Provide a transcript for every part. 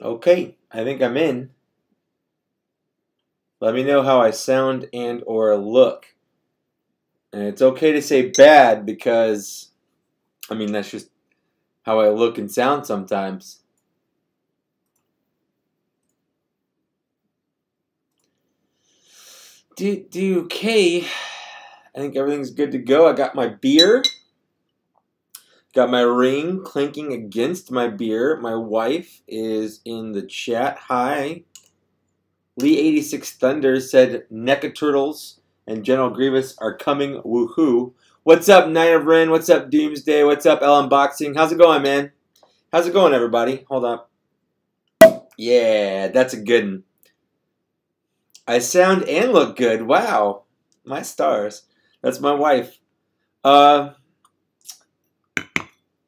Okay, I think I'm in. Let me know how I sound and or look. And it's okay to say bad because, I mean, that's just how I look and sound sometimes. Okay. I think everything's good to go. I got my beer. Got my ring clinking against my beer. My wife is in the chat. Hi. Lee86 Thunder said NECA Turtles and General Grievous are coming. Woohoo. What's up, Night of Ren? What's up, Doomsday? What's up, L Unboxing? How's it going, man? How's it going, everybody? Hold on. Yeah, that's a good one. I sound and look good. Wow. My stars. That's my wife.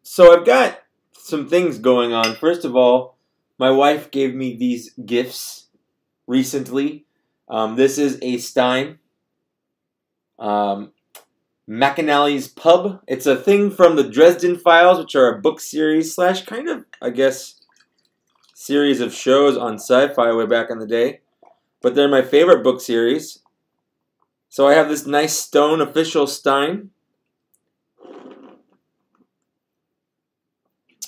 So I've got some things going on. First of all, my wife gave me these gifts recently. This is a Stein. McAnally's Pub. It's a thing from the Dresden Files, which are a book series slash kind of, I guess, series of shows on Sci-Fi way back in the day. But they're my favorite book series. So I have this nice stone official Stein.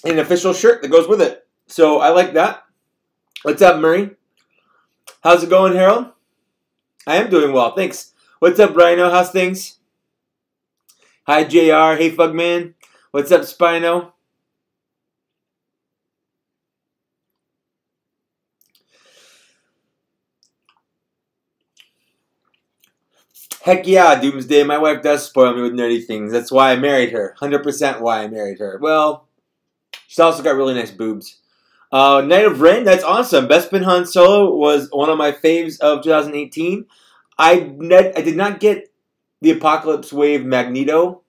An official shirt that goes with it. So I like that. What's up, Murray? How's it going, Harold? I am doing well, thanks. What's up, Rhino? How's things? Hi, JR. Hey, Fugman. What's up, Spino? Heck yeah, Doomsday. My wife does spoil me with nerdy things. That's why I married her. 100% why I married her. Well, she's also got really nice boobs. Night of Ren, that's awesome. Bespin Han Solo was one of my faves of 2018. I did not get the Apocalypse Wave Magneto,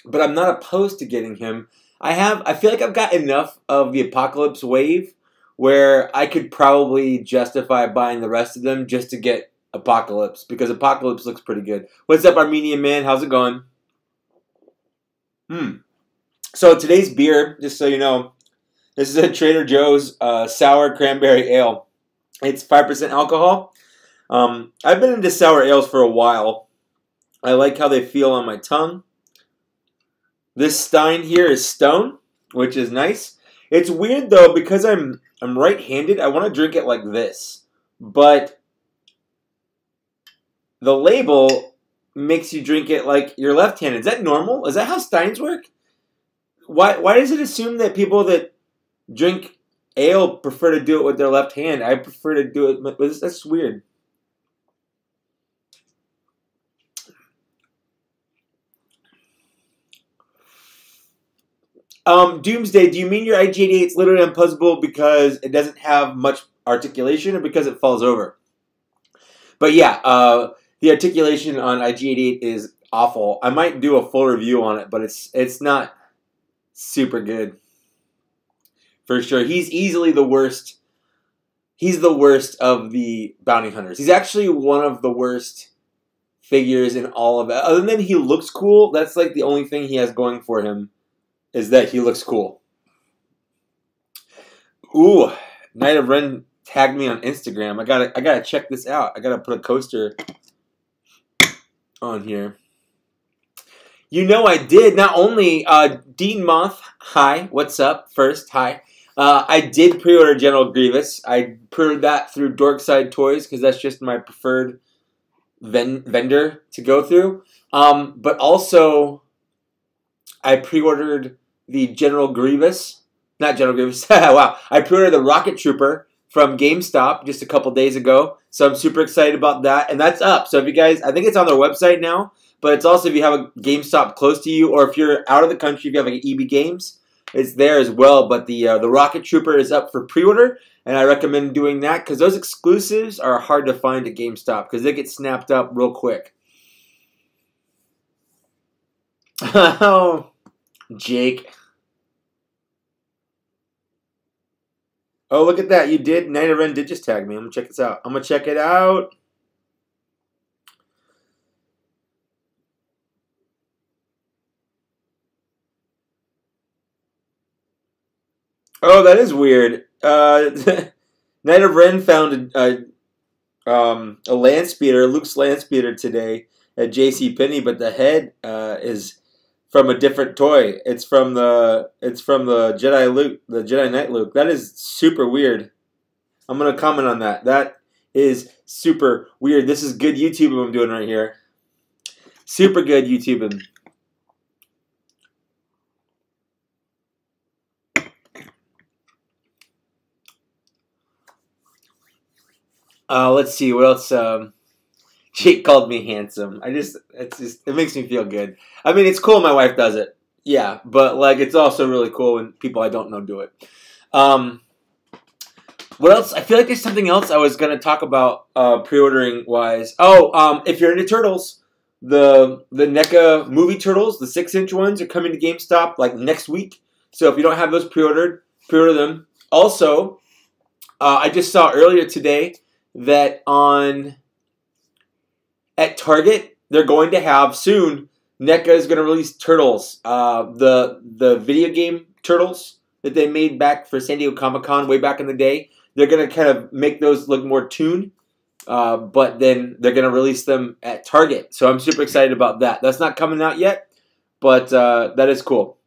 but I'm not opposed to getting him. I feel like I've got enough of the Apocalypse Wave where I could probably justify buying the rest of them just to get Apocalypse, because Apocalypse looks pretty good. What's up, Armenian man? How's it going? So today's beer, just so you know, this is a Trader Joe's sour cranberry ale. It's 5% alcohol. I've been into sour ales for a while. I like how they feel on my tongue. This Stein here is stone, which is nice. It's weird though because I'm right-handed. I want to drink it like this, but the label makes you drink it like you're left-handed. Is that normal? Is that how Steins work? Why does it assume that people that drink ale prefer to do it with their left hand? I prefer to do it with that's weird. Doomsday, do you mean your IG88 is literally unpuzzable because it doesn't have much articulation or because it falls over? But yeah, the articulation on IG88 is awful. I might do a full review on it, but it's not super good. For sure. He's easily the worst. He's the worst of the bounty hunters. He's actually one of the worst figures in all of it. Other than he looks cool, that's like the only thing he has going for him, is that he looks cool. Ooh, Night of Ren tagged me on Instagram. I gotta check this out. I gotta put a coaster on here. You know I did. Not only Dean Moth, hi, what's up? First, hi. I did pre-order General Grievous. I pre-ordered that through Dorkside Toys because that's just my preferred vendor to go through. But also, I pre-ordered the General Grievous. Not General Grievous. Wow. I pre-ordered the Rocket Trooper from GameStop just a couple days ago. So I'm super excited about that. And that's up. So if you guys, I think it's on their website now. But it's also if you have a GameStop close to you, or if you're out of the country, if you have like EB Games, it's there as well. But the Rocket Trooper is up for pre-order, and I recommend doing that because those exclusives are hard to find at GameStop because they get snapped up real quick. Oh, Jake. Oh, look at that. You did. Night of Ren did just tag me. I'm going to check this out. I'm going to check it out. Oh, that is weird. Knight of Ren found a land speeder, Luke's land speeder today at JCPenney, but the head is from a different toy. It's from the Jedi Luke, the Jedi Knight Luke. That is super weird. I'm gonna comment on that. That is super weird. This is good YouTubing I'm doing right here. Super good YouTubing. Let's see what else. Jake called me handsome. It makes me feel good. I mean, it's cool my wife does it. Yeah, but like it's also really cool when people I don't know do it. What else? I feel like there's something else I was gonna talk about pre-ordering wise. Oh, if you're into turtles, the NECA movie turtles, the 6-inch ones, are coming to GameStop like next week. So if you don't have those pre-ordered, pre-order them. Also, I just saw earlier today that at Target they're going to have soon. NECA is going to release Turtles, the video game Turtles that they made back for San Diego Comic-Con way back in the day. They're going to kind of make those look more tuned, but then they're going to release them at Target. So I'm super excited about that. That's not coming out yet, but that is cool.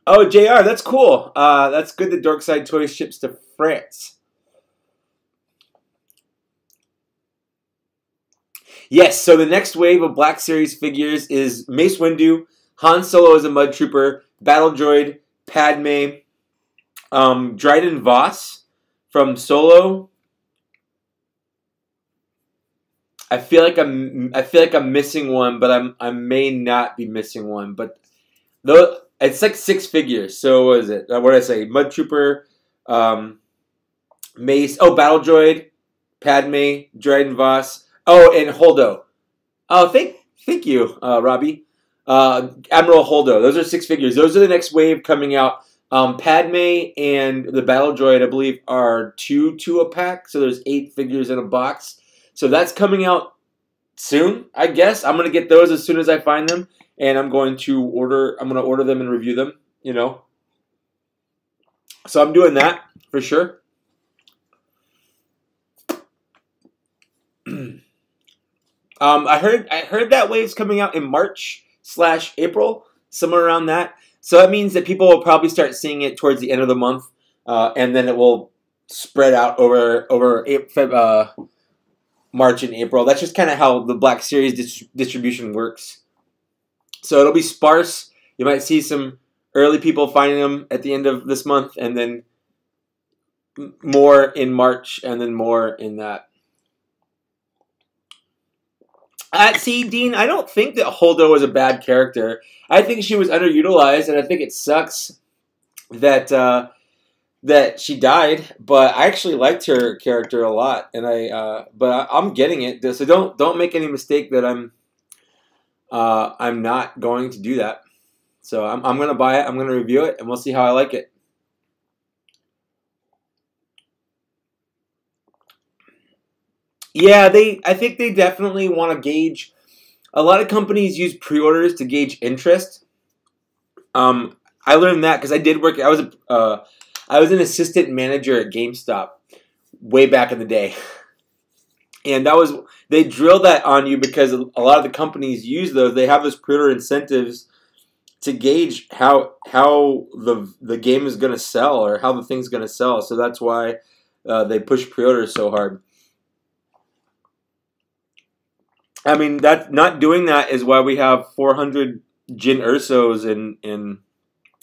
Oh, JR, that's cool. That's good that Dorkside Toys ships to France. Yes, so the next wave of Black Series figures is Mace Windu, Han Solo as a Mud Trooper, Battle Droid, Padme, Dryden Voss from Solo. I feel like I'm missing one, but I may not be missing one. But though it's like 6 figures. So what is it? What did I say? Mud Trooper, Mace. Oh, Battle Droid, Padme, Dryden Voss. Oh, and Holdo. Oh, thank you, Robbie. Admiral Holdo. Those are 6 figures. Those are the next wave coming out. Padme and the Battle Droid, I believe, are 2 a pack. So there's 8 figures in a box. So that's coming out soon, I guess. I'm gonna get those as soon as I find them, and I'm gonna order them and review them. You know. So I'm doing that for sure. I heard that wave's coming out in March/April, somewhere around that. So that means that people will probably start seeing it towards the end of the month, and then it will spread out over March and April. That's just kind of how the Black Series distribution works. So it'll be sparse. You might see some early people finding them at the end of this month, and then more in March, and then more in that. See, Dean, I don't think that Holdo was a bad character. I think she was underutilized, and I think it sucks that that she died. But I actually liked her character a lot, and but I'm getting it. So don't make any mistake that I'm not going to do that. So I'm gonna buy it. I'm gonna review it, and we'll see how I like it. Yeah, I think they definitely want to gauge. A lot of companies use pre-orders to gauge interest. I learned that because I did work. I was an assistant manager at GameStop way back in the day, and they drill that on you because a lot of the companies use those. They have those pre-order incentives to gauge how the game is going to sell or how the thing's going to sell. So that's why they push pre-orders so hard. I mean, not doing that is why we have 400 Jyn Ersos and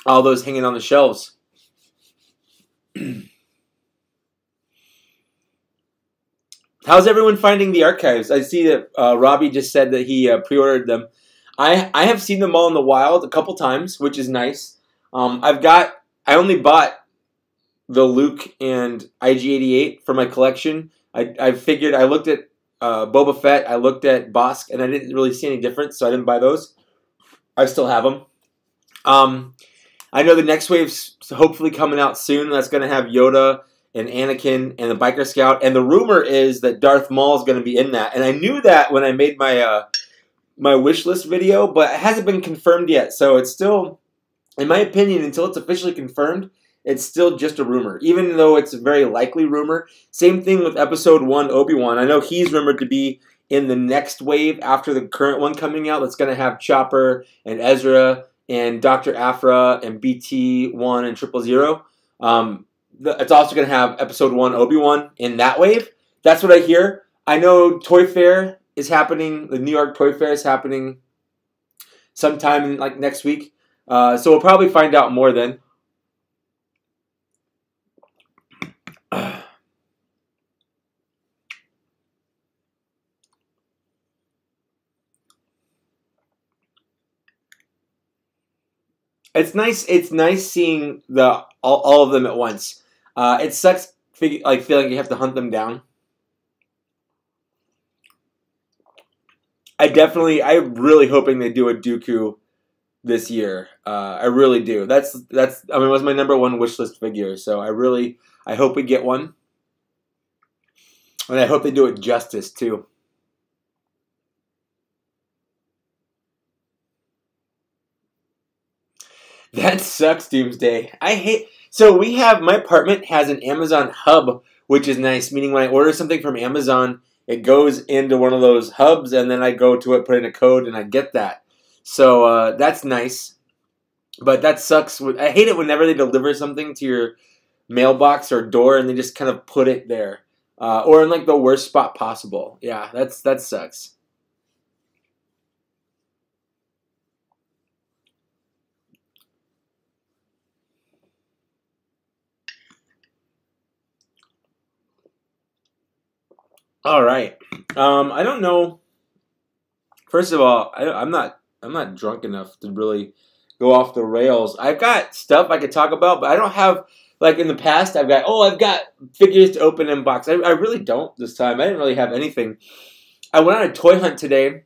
all those hanging on the shelves. How's everyone finding the archives? I see that Robbie just said that he pre-ordered them. I have seen them all in the wild a couple times, which is nice. I only bought the Luke and IG-88 for my collection. I figured I looked at Boba Fett, I looked at Bosk, and I didn't really see any difference, so I didn't buy those. I still have them. I know the next wave's hopefully coming out soon. That's going to have Yoda and Anakin and the Biker Scout, and the rumor is that Darth Maul is going to be in that. And I knew that when I made my my wish list video, but it hasn't been confirmed yet. So it's still in my opinion, until it's officially confirmed, it's still just a rumor, even though it's a very likely rumor. Same thing with Episode 1, Obi-Wan. I know he's rumored to be in the next wave after the current one coming out that's going to have Chopper and Ezra and Dr. Aphra and BT-1 and 000. It's also going to have Episode 1, Obi-Wan in that wave. That's what I hear. I know Toy Fair is happening. The New York Toy Fair is happening sometime in, like, next week. So we'll probably find out more then. It's nice. It's nice seeing all of them at once. It sucks, feeling you have to hunt them down. I'm really hoping they do a Dooku this year. I really do. It was my number one wish list figure. So I hope we get one, and I hope they do it justice too. That sucks, Doomsday. So my apartment has an Amazon hub, which is nice, meaning when I order something from Amazon, it goes into one of those hubs, and then I go to it, put in a code, and I get that. So that's nice. But that sucks. I hate it whenever they deliver something to your mailbox or door, and they just kind of put it there. Or in, like, the worst spot possible. Yeah, that sucks. All right. I don't know. First of all, I'm not drunk enough to really go off the rails. I've got stuff I could talk about, but I don't have, like, in the past. I've got figures to open and box. I really don't this time. I didn't really have anything. I went on a toy hunt today.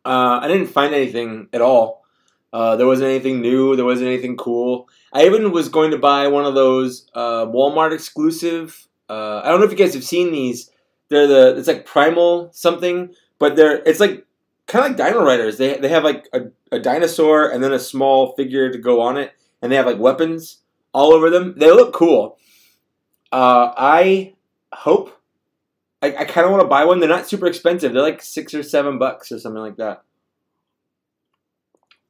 I didn't find anything at all. There wasn't anything new. There wasn't anything cool. I even was going to buy one of those Walmart exclusive. I don't know if you guys have seen these. It's like Primal something, but it's like kind of like Dino Riders. They have like a dinosaur and then a small figure to go on it, and they have like weapons all over them. They look cool. I hope I kind of want to buy one. They're not super expensive. They're like $6 or $7 or something like that.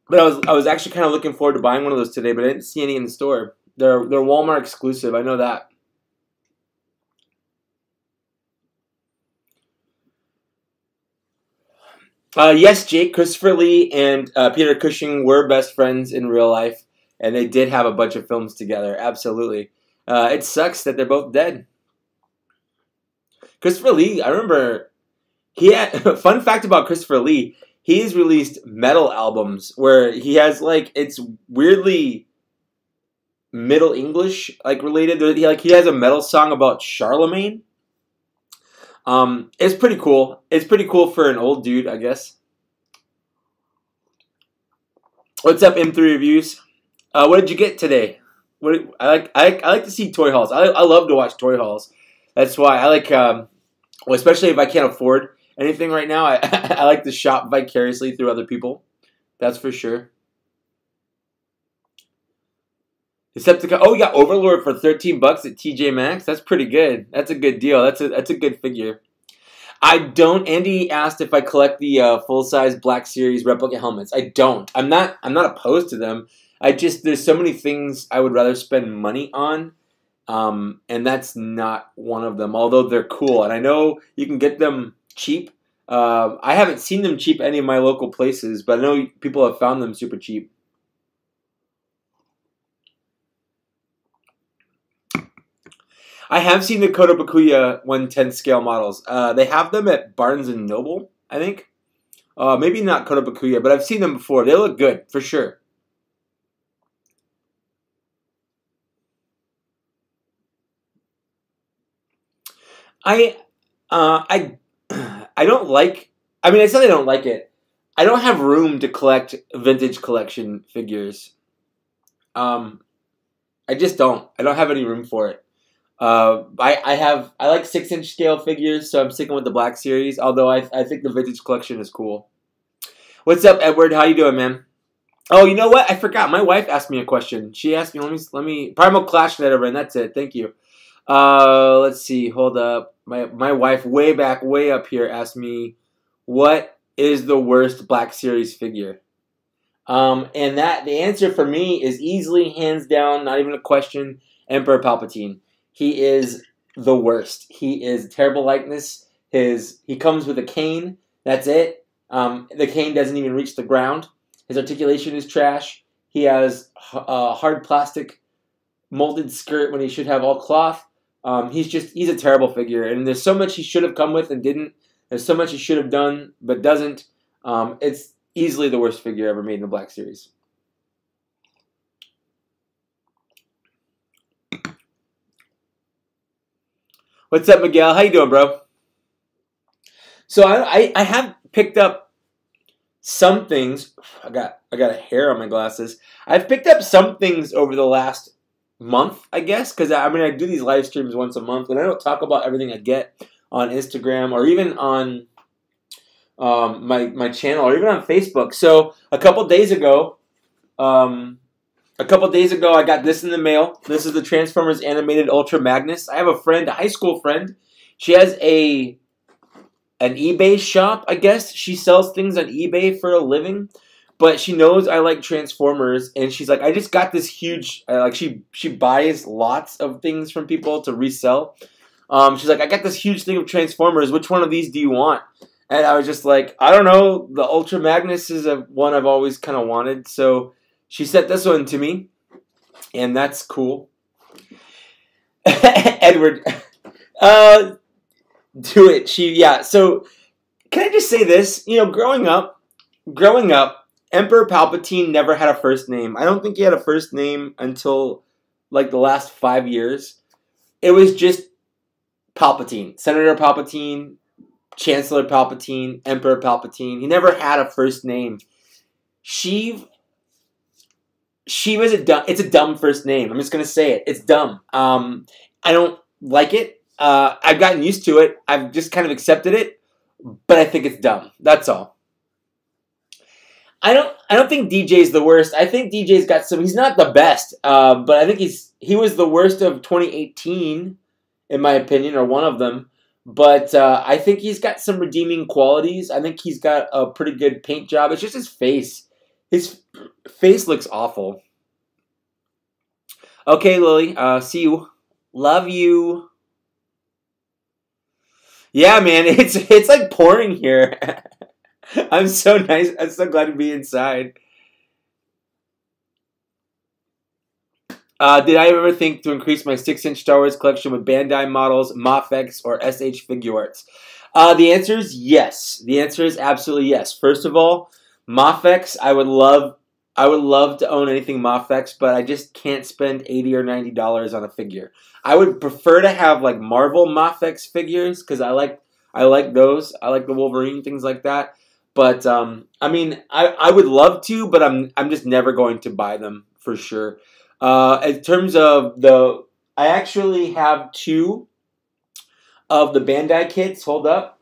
But I was actually kind of looking forward to buying one of those today, but I didn't see any in the store. They're Walmart exclusive. I know that. Yes, Jake, Christopher Lee and Peter Cushing were best friends in real life, and they did have a bunch of films together. Absolutely. It sucks that they're both dead. Christopher Lee, I remember he had fun fact about Christopher Lee. He's released metal albums where he has, like, it's weirdly Middle English, like, related. He has a metal song about Charlemagne. It's pretty cool. It's pretty cool for an old dude, I guess. What's up, M3 Reviews? What did you get today? I like to see toy hauls. I love to watch toy hauls. That's why I like, especially if I can't afford anything right now, I like to shop vicariously through other people. That's for sure. Decepticon. Oh, we got Overlord for $13 at TJ Maxx. That's pretty good. That's a good deal. That's a good figure. I don't. Andy asked if I collect the full size Black Series replica helmets. I don't. I'm not opposed to them. There's so many things I would rather spend money on, and that's not one of them. Although they're cool, and I know you can get them cheap. I haven't seen them cheap at any of my local places, but I know people have found them super cheap. I have seen the Kotobukiya 1/10 scale models. They have them at Barnes & Noble, I think. Maybe not Kotobukiya, but I've seen them before. They look good, for sure. I don't like... I mean, I said I don't like it. I don't have room to collect vintage collection figures. I just don't. I don't have any room for it. I like 6-inch scale figures, so I'm sticking with the Black Series. Although I think the vintage collection is cool. What's up, Edward? How you doing, man? Oh, you know what? I forgot. My wife asked me a question. She asked me. Let me. Primal Clash Net over, and that's it. Thank you. Let's see. Hold up. My wife, way back, way up here, asked me, "What is the worst Black Series figure?" And that the answer for me is easily, hands down, not even a question. Emperor Palpatine. He is the worst. He is a terrible likeness. He comes with a cane. That's it. The cane doesn't even reach the ground. His articulation is trash. He has a hard plastic molded skirt when he should have all cloth. He's a terrible figure, and there's so much he should have come with and didn't. There's so much he should have done but doesn't. It's easily the worst figure ever made in the Black Series. What's up, Miguel? How you doing, bro? So I have picked up some things. I got a hair on my glasses. I've picked up some things over the last month, I guess, because I do these live streams once a month, and I don't talk about everything I get on Instagram or even on my channel or even on Facebook. So a couple days ago, I got this in the mail. This is the Transformers Animated Ultra Magnus. I have a friend, a high school friend. She has an eBay shop, I guess. She sells things on eBay for a living. But she knows I like Transformers, and she's like, I just got this huge, she buys lots of things from people to resell. She's like, I got this huge thing of Transformers. Which one of these do you want? And I was just like, I don't know. The Ultra Magnus is one I've always kind of wanted. So she sent this one to me, and that's cool. Edward, do it. So can I just say this? Growing up, Emperor Palpatine never had a first name. I don't think he had a first name until like the last 5 years. It was just Palpatine. Senator Palpatine, Chancellor Palpatine, Emperor Palpatine. He never had a first name. Sheev was it's a dumb first name. I'm just going to say it. It's dumb. I don't like it. I've gotten used to it. I've just kind of accepted it. But I think it's dumb. That's all. I don't think DJ's the worst. I think DJ's got some. He's not the best, but I think he was the worst of 2018, in my opinion, or one of them. But I think he's got some redeeming qualities. I think he's got a pretty good paint job. It's just his face. His face looks awful. Okay, Lily. See you. Love you. Yeah, man. It's like pouring here. I'm so nice. I'm so glad to be inside. Did I ever think to increase my 6-inch Star Wars collection with Bandai models, Mafex, or SH Figuarts? The answer is yes. The answer is absolutely yes. First of all, Mafex, I would love to own anything Mafex, but I just can't spend $80 or $90 on a figure. I would prefer to have like Marvel Mafex figures because I like those. I like the Wolverine, things like that. But I would love to, but I'm just never going to buy them for sure. In terms of I actually have 2 of the Bandai kits. Hold up.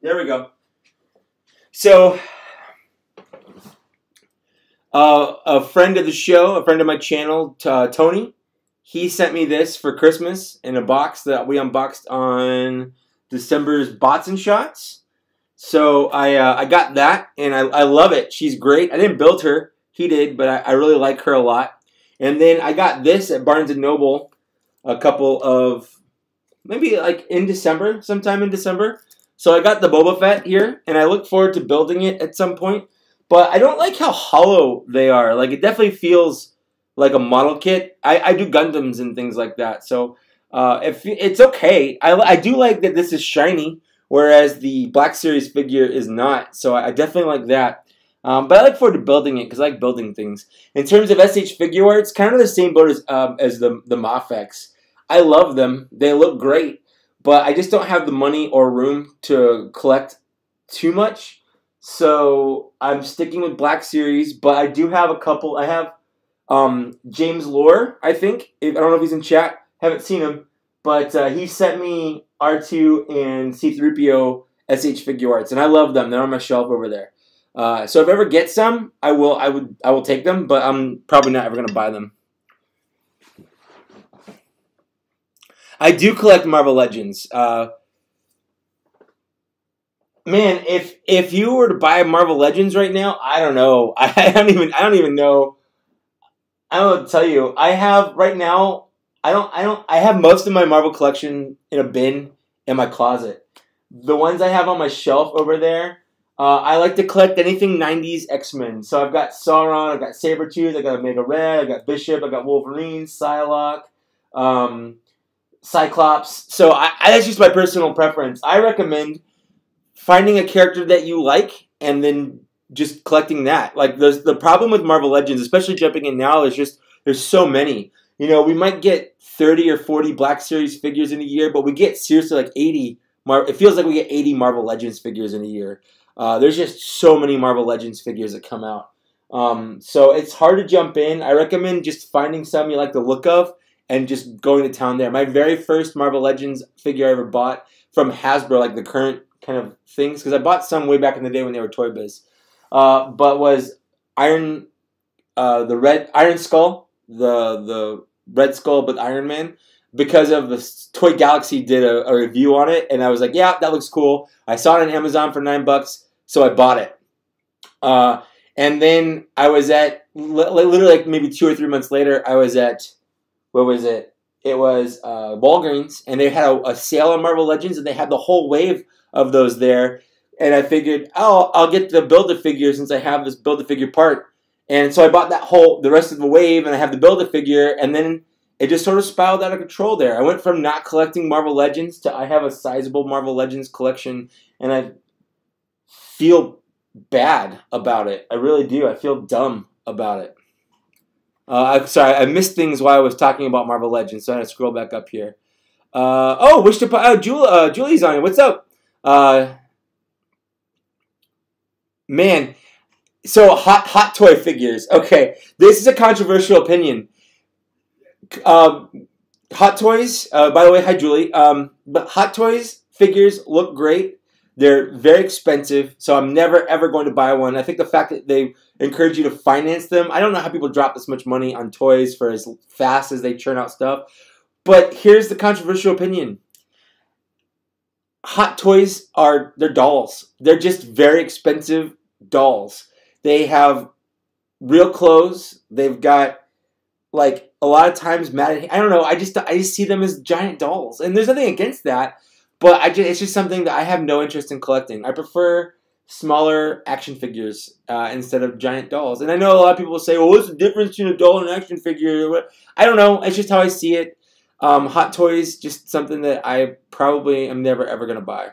There we go. So, a friend of the show, a friend of my channel, Tony, he sent me this for Christmas in a box that we unboxed on December's Bots and Shots. So I got that, and I love it. She's great. I didn't build her. He did, but I really like her a lot. And then I got this at Barnes & Noble a couple of, maybe like in December, sometime in December. So I got the Boba Fett here, and I look forward to building it at some point. But I don't like how hollow they are. Like, it definitely feels like a model kit. I do Gundams and things like that. So if it's okay. I do like that this is shiny, whereas the Black Series figure is not. So I definitely like that. But I look forward to building it because I like building things. In terms of SH Figuarts, kind of the same boat as the Mafex. I love them. They look great. But I just don't have the money or room to collect too much. So I'm sticking with Black Series. But I do have a couple. I have James Lore, I think. I don't know if he's in chat. Haven't seen him. but he sent me R2 and C-3PO SH figure arts, and I love them. They're on my shelf over there. So if I ever get some, I will take them, but I'm probably not ever gonna buy them. I do collect Marvel Legends. Man, if you were to buy Marvel Legends right now, I don't know. I don't even know. I don't know what to tell you. I have right now. I have most of my Marvel collection in a bin in my closet. The ones I have on my shelf over there, I like to collect anything 90s X-Men. So I've got Sauron, I've got Sabretooth, I've got Omega Red, I've got Bishop, I've got Wolverine, Psylocke, Cyclops. So that's just my personal preference. I recommend finding a character that you like and then just collecting that. Like the problem with Marvel Legends, especially jumping in now, is just there's so many. You know, we might get 30 or 40 Black Series figures in a year, but we get seriously like 80. It feels like we get 80 Marvel Legends figures in a year. There's just so many Marvel Legends figures that come out. So it's hard to jump in. I recommend just finding some you like the look of and just going to town there. My very first Marvel Legends figure I ever bought from Hasbro, like the current kind of things, because I bought some way back in the day when they were Toy Biz, but was the red Iron Skull, the Red Skull with Iron Man, because of the Toy Galaxy did a review on it, and I was like, yeah, that looks cool. I saw it on Amazon for $9, so I bought it. And then I was at, literally like maybe 2 or 3 months later, I was at, what was it? It was Walgreens, and they had a sale on Marvel Legends, and they had the whole wave of those there. And I figured, oh, I'll get the Build-A-Figure since I have this Build-A-Figure part. And so I bought the rest of the wave, and I have the Build-A-Figure, and then it just sort of spiraled out of control there. I went from not collecting Marvel Legends to I have a sizable Marvel Legends collection, and I feel bad about it. I really do. I feel dumb about it. I'm sorry, I missed things while I was talking about Marvel Legends, so I'm going to scroll back up here. Julie's on it. What's up? Man, so hot toy figures. Okay, this is a controversial opinion. Hot toys, by the way, hi Julie. But Hot Toys figures look great. They're very expensive, so I'm never ever going to buy one. I think the fact that they encourage you to finance them, I don't know how people drop this much money on toys for as fast as they churn out stuff. But here's the controversial opinion. Hot Toys they're dolls. They're just very expensive dolls. They have real clothes. They've got, like, a lot of times matted. I don't know. I just see them as giant dolls, and there's nothing against that. But it's just something that I have no interest in collecting. I prefer smaller action figures instead of giant dolls. And I know a lot of people say, well, what's the difference between a doll and an action figure? I don't know. It's just how I see it. Hot Toys, just something that I probably am never ever going to buy.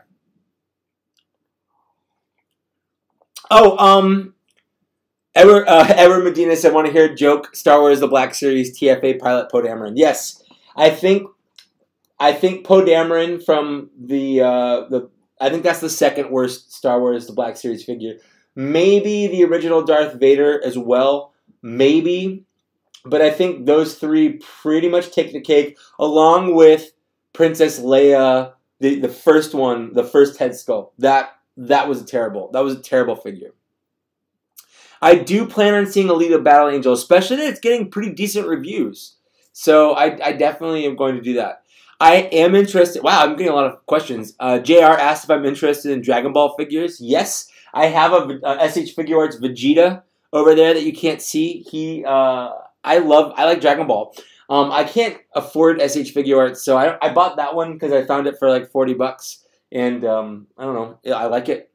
Oh, Edward Medina said, want to hear a joke? Star Wars The Black Series TFA pilot Poe Dameron. Yes, I think Poe Dameron from I think that's the second worst Star Wars The Black Series figure. Maybe the original Darth Vader as well. Maybe. But I think those three pretty much take the cake, along with Princess Leia, the first one, the first head sculpt. That was terrible. That was a terrible figure. I do plan on seeing Alita Battle Angel, especially that it's getting pretty decent reviews. So I definitely am going to do that. I am interested. Wow, I'm getting a lot of questions. JR asked if I'm interested in Dragon Ball figures. Yes, I have a SH Figure Arts Vegeta over there that you can't see. I like Dragon Ball. I can't afford SH Figure Arts, so I bought that one because I found it for like $40, and I don't know, I like it,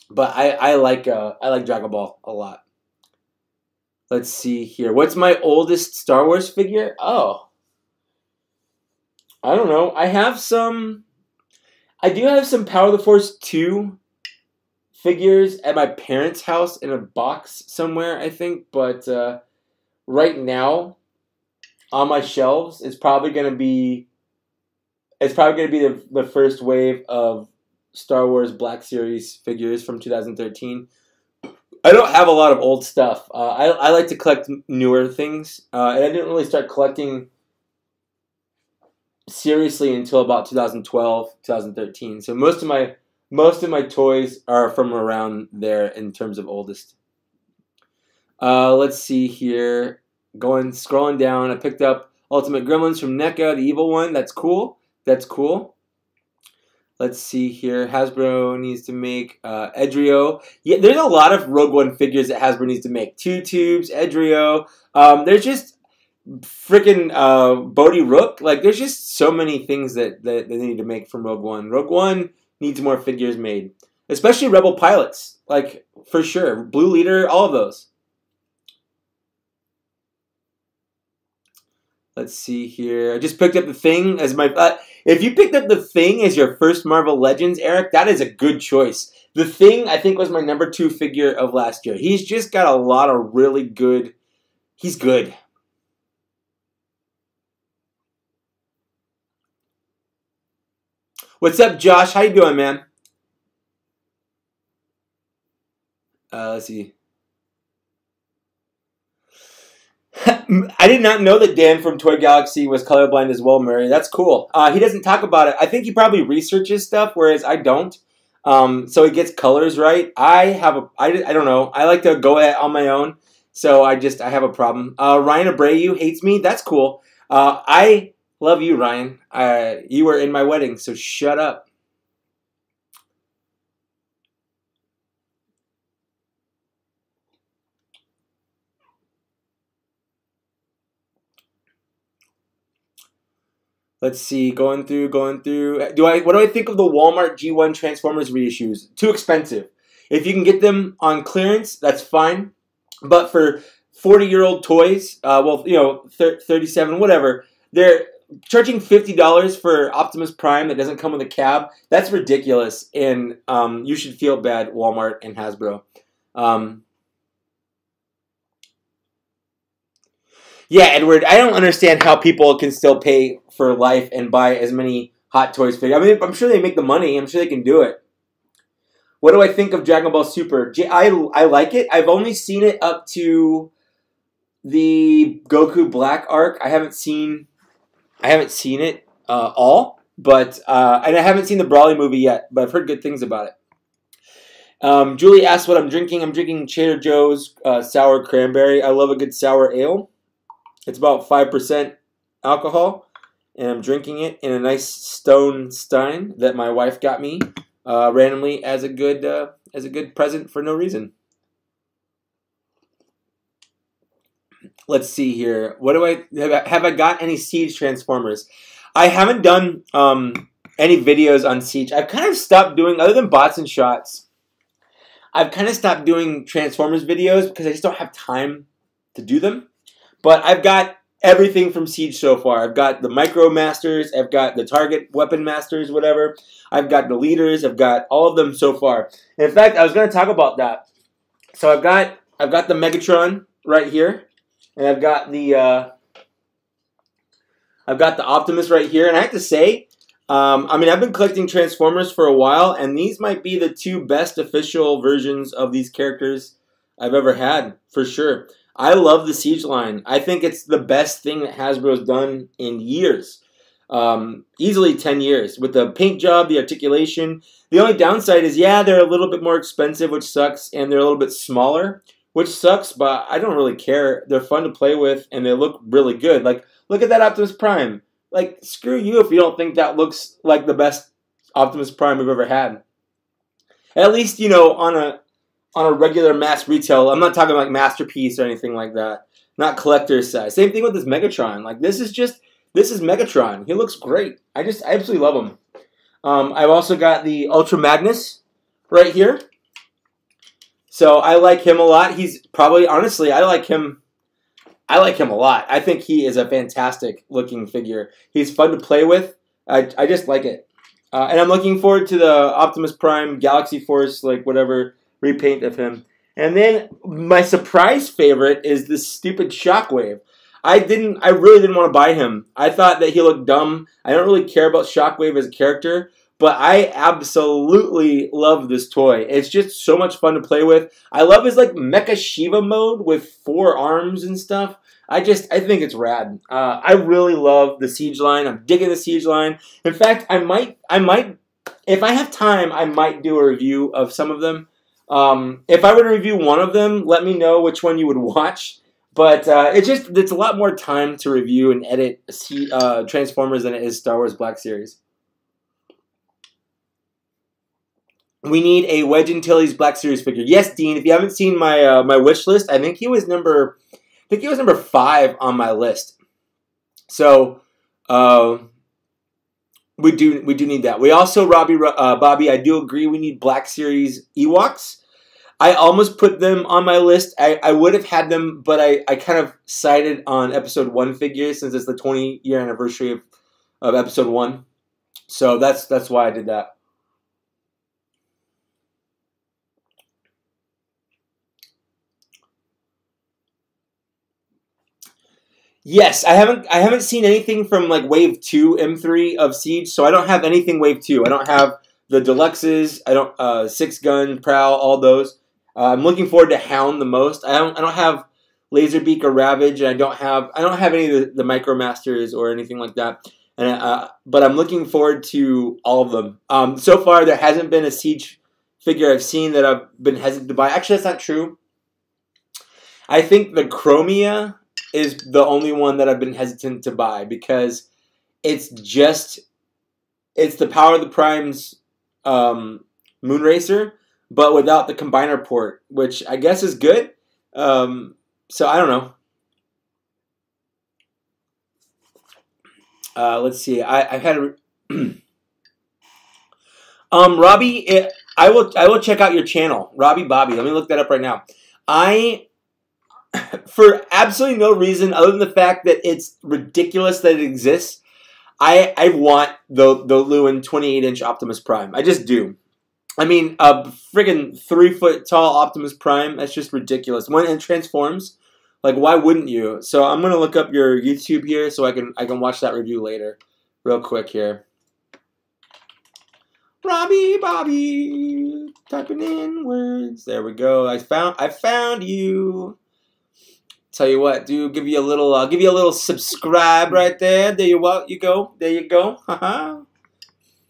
but I like Dragon Ball a lot. Let's see here. What's my oldest Star Wars figure? Oh, I don't know. I do have some Power of the Force 2 figures at my parents' house in a box somewhere, I think, but right now, on my shelves, it's probably going to be the first wave of Star Wars Black Series figures from 2013. I don't have a lot of old stuff. I like to collect newer things, and I didn't really start collecting seriously until about 2012, 2013. So most of my toys are from around there in terms of oldest. Let's see here. Scrolling down, I picked up Ultimate Gremlins from NECA, the evil one. That's cool. That's cool. Let's see here. Hasbro needs to make Edrio. Yeah, there's a lot of Rogue One figures that Hasbro needs to make. Two Tubes, Edrio. There's just freaking Bodhi Rook. Like, there's just so many things that they need to make from Rogue One. Rogue One needs more figures made, especially Rebel pilots. Like, for sure, Blue Leader, all of those. Let's see here. I just picked up The Thing as my... if you picked up The Thing as your first Marvel Legends, Eric, that is a good choice. The Thing, I think, was my number 2 figure of last year. He's just got a lot of really good... He's good. What's up, Josh? How you doing, man? Let's see. I did not know that Dan from Toy Galaxy was colorblind as well, Murray. That's cool. He doesn't talk about it. I think he probably researches stuff, whereas I don't. So he gets colors right. I don't know. I like to go at it on my own. So I have a problem. Ryan Abreu hates me. That's cool. I love you, Ryan. You were in my wedding, so shut up. Let's see, going through. What do I think of the Walmart G1 Transformers reissues? Too expensive. If you can get them on clearance, that's fine. But for 40-year-old toys, 37, whatever, they're charging $50 for Optimus Prime that doesn't come with a cab. That's ridiculous, and you should feel bad, Walmart and Hasbro. Yeah, Edward, I don't understand how people can still pay for life and buy as many Hot Toys figures. I mean, I'm sure they make the money. I'm sure they can do it. What do I think of Dragon Ball Super? I like it. I've only seen it up to the Goku Black arc. I haven't seen it all, but and I haven't seen the Brawly movie yet, but I've heard good things about it. Julie asked what I'm drinking. I'm drinking Trader Joe's sour cranberry. I love a good sour ale. It's about 5% alcohol, and I'm drinking it in a nice stone stein that my wife got me randomly as a good present for no reason. Let's see here. What do have I got any Siege Transformers? I haven't done any videos on Siege. I've kind of stopped doing, other than bots and shots, I've kind of stopped doing Transformers videos because I just don't have time to do them. But I've got everything from Siege so far. I've got the Micro Masters, I've got the Target Weapon Masters, whatever. I've got the leaders, I've got all of them so far. In fact, I was going to talk about that. So I've got the Megatron right here, and I've got the Optimus right here. And I have to say, I've been collecting Transformers for a while, and these might be the 2 best official versions of these characters I've ever had, for sure. I love the Siege line. I think it's the best thing that Hasbro's done in years. Easily 10 years. With the paint job, the articulation. The only downside is, yeah, they're a little bit more expensive, which sucks, and they're a little bit smaller, which sucks, but I don't really care. They're fun to play with, and they look really good. Like, look at that Optimus Prime. Like, screw you if you don't think that looks like the best Optimus Prime we've ever had. At least, on a regular mass retail. I'm not talking like Masterpiece or anything like that. Not collector's size. Same thing with this Megatron. Like, this is Megatron. He looks great. I absolutely love him. I've also got the Ultra Magnus right here. So I like him a lot. He's probably, honestly, I like him a lot. I think he is a fantastic looking figure. He's fun to play with. I just like it. And I'm looking forward to the Optimus Prime Galaxy Force, like whatever, repaint of him. And then my surprise favorite is this stupid Shockwave. I really didn't want to buy him. I thought that he looked dumb. I don't really care about Shockwave as a character, but I absolutely love this toy. It's just so much fun to play with. I love his like Mecha Shiva mode with 4 arms and stuff. I think it's rad. I really love the Siege line. I'm digging the Siege line. In fact, I might, if I have time, I might do a review of some of them. If I were to review one of them, let me know which one you would watch. But it's a lot more time to review and edit Transformers than it is Star Wars Black Series. We need a Wedge Antilles Black Series figure. Yes, Dean. If you haven't seen my my wish list, I think he was number 5 on my list. So we do need that. We also Bobby. I do agree. We need Black Series Ewoks. I almost put them on my list. I would have had them, but I kind of sided on Episode 1 figures since it's the 20-year anniversary of Episode 1. So that's why I did that. Yes, I haven't seen anything from like Wave 2 M3 of Siege, so I don't have anything Wave 2. I don't have the Deluxes. I don't 6 Gun, Prowl, all those. I'm looking forward to Hound the most. I don't have Laserbeak or Ravage, and I don't have any of the Micromasters or anything like that. And but I'm looking forward to all of them. So far, there hasn't been a Siege figure I've seen that I've been hesitant to buy. Actually, that's not true. I think the Chromia is the only one that I've been hesitant to buy because it's the Power of the Primes Moonracer, but without the combiner port, which I guess is good. So I don't know. Let's see. I've had Robbie. I will check out your channel, Robbie Bobby. Let me look that up right now. For absolutely no reason other than the fact that it's ridiculous that it exists, I want the Lewin 28-inch Optimus Prime. I just do. I mean, a friggin' 3-foot tall Optimus Prime, that's just ridiculous. When it transforms, like, why wouldn't you? So I'm going to look up your YouTube here so I can watch that review later. Real quick here. Robbie Bobby, typing in words. There we go. I found you. Tell you what, dude, give you a little subscribe right there. There you go. There you go.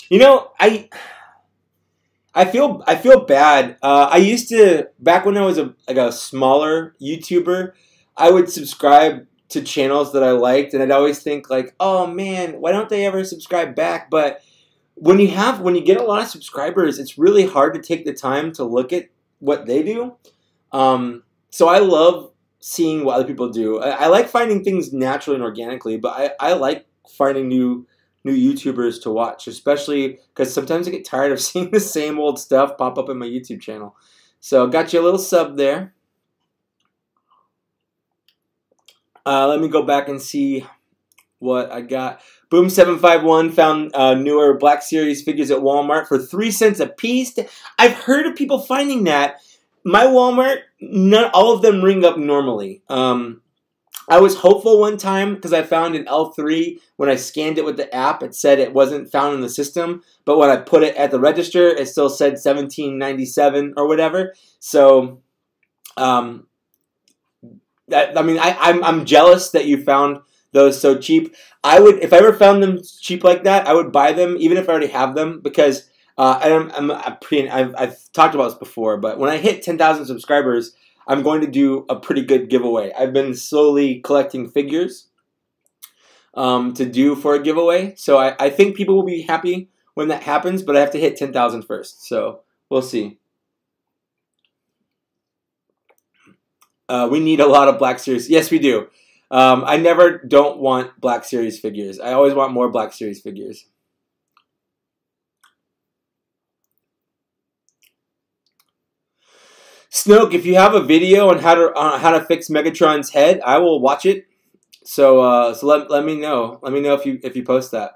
You know, I feel bad. I used to, back when I was a smaller YouTuber, I would subscribe to channels that I liked, and I'd always think like, oh man, why don't they ever subscribe back? But when you get a lot of subscribers, it's really hard to take the time to look at what they do. So I love seeing what other people do. I like finding things naturally and organically, but I like finding new YouTubers to watch, especially because sometimes I get tired of seeing the same old stuff pop up in my YouTube channel. So got you a little sub there. Let me go back and see what I got. Boom751 found newer Black Series figures at Walmart for 3 cents a piece. I've heard of people finding that. My Walmart, not all of them ring up normally. I was hopeful one time because I found an L3 when I scanned it with the app. It said it wasn't found in the system, but when I put it at the register, it still said $17.97 or whatever. So, I'm jealous that you found those so cheap. If I ever found them cheap like that, I would buy them even if I already have them because. I've talked about this before, but when I hit 10,000 subscribers, I'm going to do a pretty good giveaway. I've been slowly collecting figures to do for a giveaway, so I think people will be happy when that happens, but I have to hit 10,000 first, so we'll see. We need a lot of Black Series. Yes, we do. I never don't want Black Series figures. I always want more Black Series figures. Snoke, if you have a video on how to fix Megatron's head, I will watch it. So let me know. Let me know if you post that.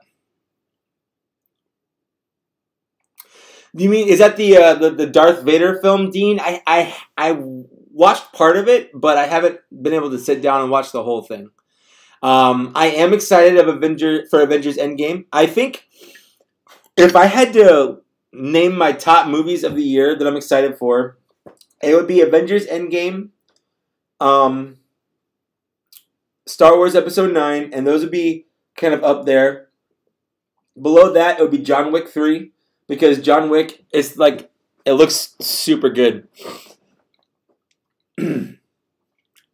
You mean is that the Darth Vader film, Dean? I watched part of it, but I haven't been able to sit down and watch the whole thing. I am excited for Avengers Endgame. I think if I had to name my top movies of the year that I'm excited for, it would be Avengers Endgame, Star Wars Episode 9, and those would be kind of up there. Below that, it would be John Wick 3, because John Wick is like, it looks super good.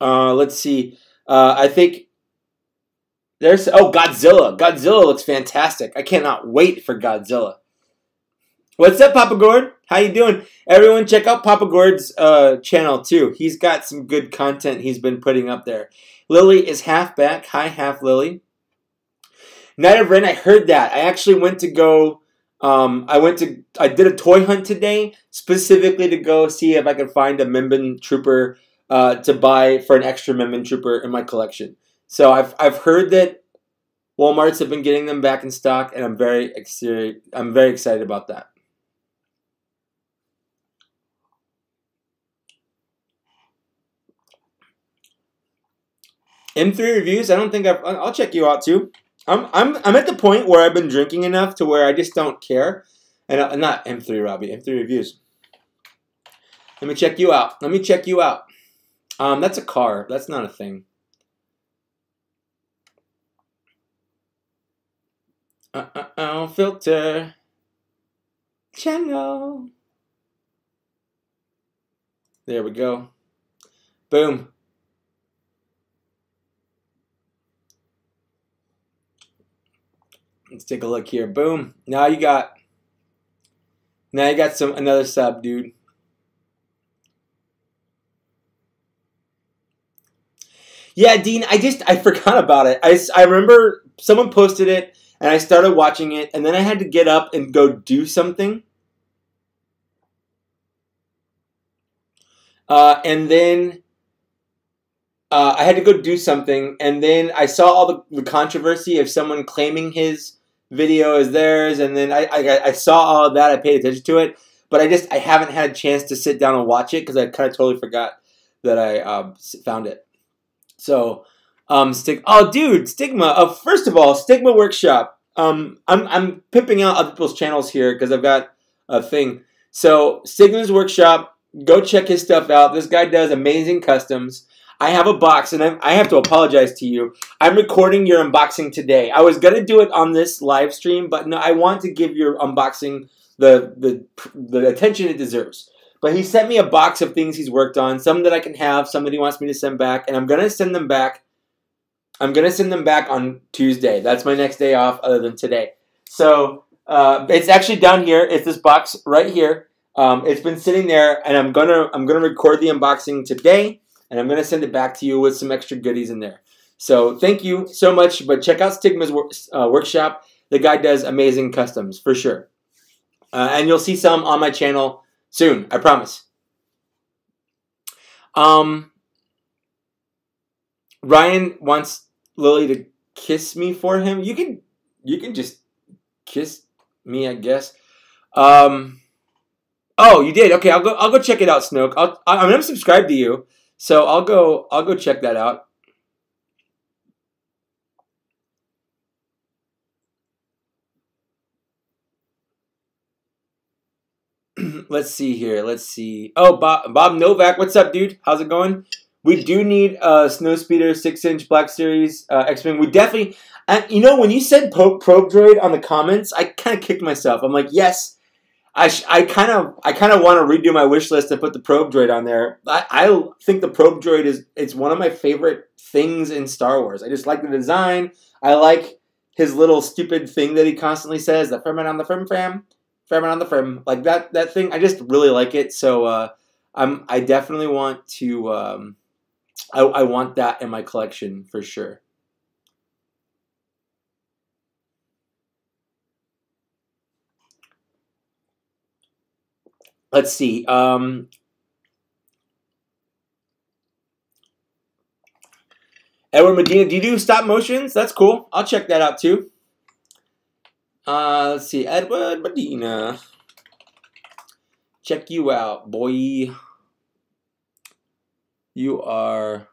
Let's see. I think there's, Godzilla. Godzilla looks fantastic. I cannot wait for Godzilla. What's up, Papa Gord? How you doing? Everyone, check out Papa Gord's channel too. He's got some good content he's been putting up there. Lily is half back. Hi, half Lily. Night of Ren, I heard that. I actually went to go. I did a toy hunt today, specifically to go see if I could find a Mimban Trooper to buy for an extra Mimban Trooper in my collection. So I've heard that Walmarts have been getting them back in stock, and I'm very excited about that. M3 reviews. I don't think I'll check you out too. I'm at the point where I've been drinking enough to where I just don't care. And not M3 Robbie, M3 reviews. Let me check you out. Let me check you out. That's a car. That's not a thing. Filter channel. There we go. Boom. Let's take a look here. Boom. Now you got another sub, dude. Yeah, Dean, I forgot about it. I remember someone posted it and I started watching it, and then I had to get up and go do something. And then I had to go do something, and then I saw all the controversy of someone claiming his video as theirs, and then I saw all of that. I paid attention to it, but I haven't had a chance to sit down and watch it because I kind of totally forgot that I found it. So, Stigma. First of all, Stigma Workshop. I'm pimping out other people's channels here because I've got a thing. So, Stigma's Workshop. Go check his stuff out. This guy does amazing customs. I have a box, and I have to apologize to you. I'm recording your unboxing today. I was going to do it on this live stream, but no, I want to give your unboxing the attention it deserves. But he sent me a box of things he's worked on, some that I can have, some that he wants me to send back, and I'm going to send them back. I'm going to send them back on Tuesday. That's my next day off other than today. So it's actually down here. It's this box right here. It's been sitting there, and I'm gonna record the unboxing today. And I'm going to send it back to you with some extra goodies in there. So thank you so much. But check out Stigma's workshop. The guy does amazing customs, for sure. And you'll see some on my channel soon. I promise. Ryan wants Lily to kiss me for him. You can just kiss me, I guess. Oh, you did? Okay, I'll go check it out, Snoke. I'm going to subscribe to you. So I'll go check that out. Let's see here. Let's see. Oh, Bob Novak, what's up, dude? How's it going? We do need a Snowspeeder 6-inch Black Series X-Wing. We definitely, you know, when you said Probe Droid on the comments, I kind of kicked myself. I'm like, yes. I kind of want to redo my wish list and put the Probe Droid on there. I think the Probe Droid it's one of my favorite things in Star Wars. I just like the design. I like his little stupid thing that he constantly says, the Ferment on the Ferment on the Ferm. Like that thing. I just really like it. So I definitely want to I want that in my collection for sure. Let's see. Edward Medina, do you do stop motions? That's cool. I'll check that out too. Let's see. Edward Medina. Check you out, boy. You are...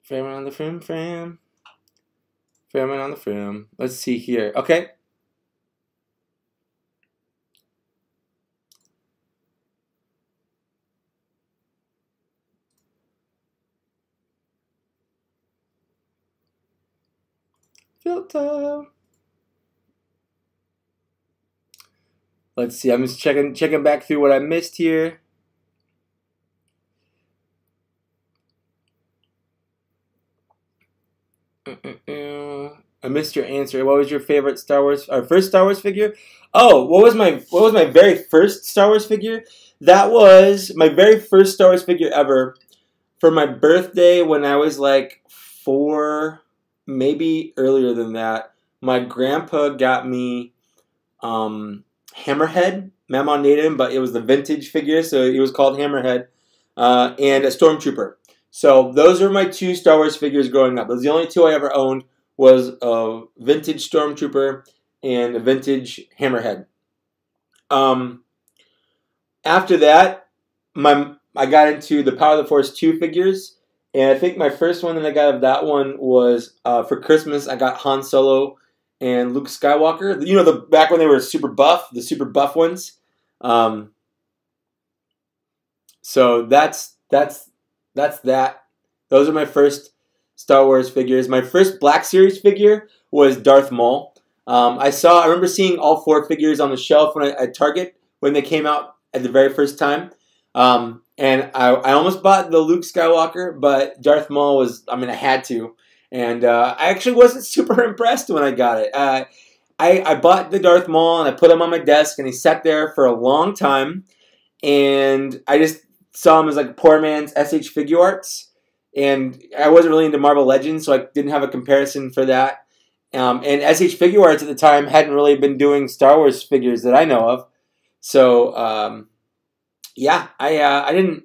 Frame on the frame. Filming on the film. Let's see here. Okay. Filter. Let's see. I'm just checking back through what I missed here. I missed your answer. What was your favorite Star Wars? Our first Star Wars figure? Oh, what was my very first Star Wars figure? That was my very first Star Wars figure ever. For my birthday, when I was like 4, maybe earlier than that, my grandpa got me Hammerhead. Mama named him, but it was the vintage figure, so it was called Hammerhead, and a Stormtrooper. So those were my 2 Star Wars figures growing up. Those are the only 2 I ever owned. Was a vintage Stormtrooper and a vintage Hammerhead. After that, I got into the Power of the Force 2 figures, and I think my first one that I got of that one was for Christmas. I got Han Solo and Luke Skywalker. You know, the back when they were super buff, the super buff ones. So that's that. Those are my first Star Wars figures. My first Black Series figure was Darth Maul. I remember seeing all 4 figures on the shelf at Target when they came out at the very first time. And I almost bought the Luke Skywalker, but Darth Maul was, I had to. And I actually wasn't super impressed when I got it. I bought the Darth Maul and I put him on my desk and he sat there for a long time. And I just saw him as like poor man's SH Figure Arts. And I wasn't really into Marvel Legends, so I didn't have a comparison for that. And SH Figure Arts at the time hadn't really been doing Star Wars figures that I know of. So, yeah, I didn't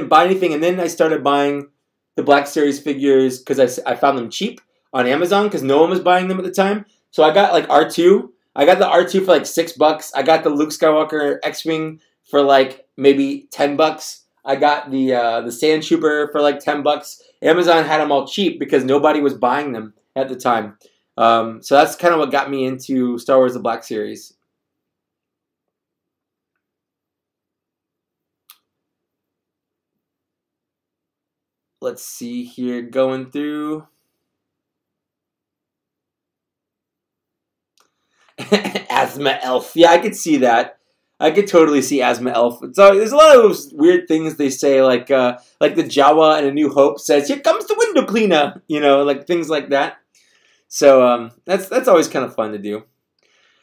buy anything. And then I started buying the Black Series figures because I found them cheap on Amazon because no one was buying them at the time. So I got like R2. I got the R2 for like $6. I got the Luke Skywalker X-Wing for like maybe $10. I got the Sand Trooper for like $10. Amazon had them all cheap because nobody was buying them at the time. So that's kind of what got me into Star Wars: The Black Series. Let's see here, going through. Asthma Elf. Yeah, I could see that. I could totally see Asthma Elf. So there's a lot of those weird things they say, like the Jawa in A New Hope says, "Here comes the window cleaner," like things like that. So that's always kind of fun to do.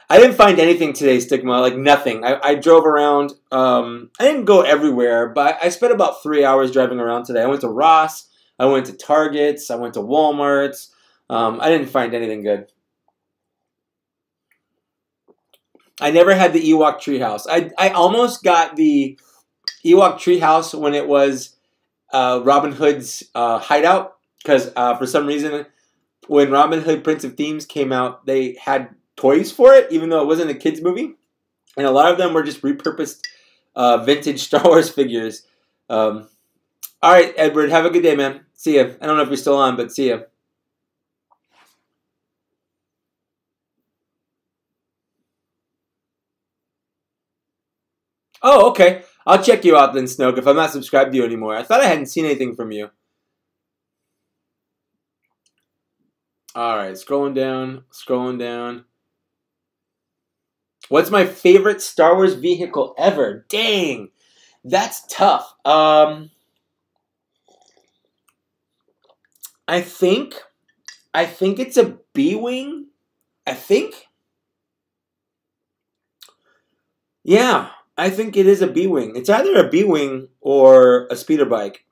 I didn't find anything today, Stigma, like nothing. I drove around. I didn't go everywhere, but I spent about 3 hours driving around today. I went to Ross. I went to Targets. I went to Walmart's. I didn't find anything good. I never had the Ewok Treehouse. I almost got the Ewok Treehouse when it was Robin Hood's hideout, because for some reason, when Robin Hood Prince of Thieves came out, they had toys for it, even though it wasn't a kids movie, and a lot of them were just repurposed vintage Star Wars figures. All right, Edward, have a good day, man. See ya. I don't know if you're still on, but see ya. Oh, okay. I'll check you out then, Snoke, if I'm not subscribed to you anymore. I thought I hadn't seen anything from you. All right, scrolling down, scrolling down. What's my favorite Star Wars vehicle ever? Dang, that's tough. I think it's a B-Wing. I think. Yeah, I think it is a B-Wing. It's either a B-Wing or a speeder bike.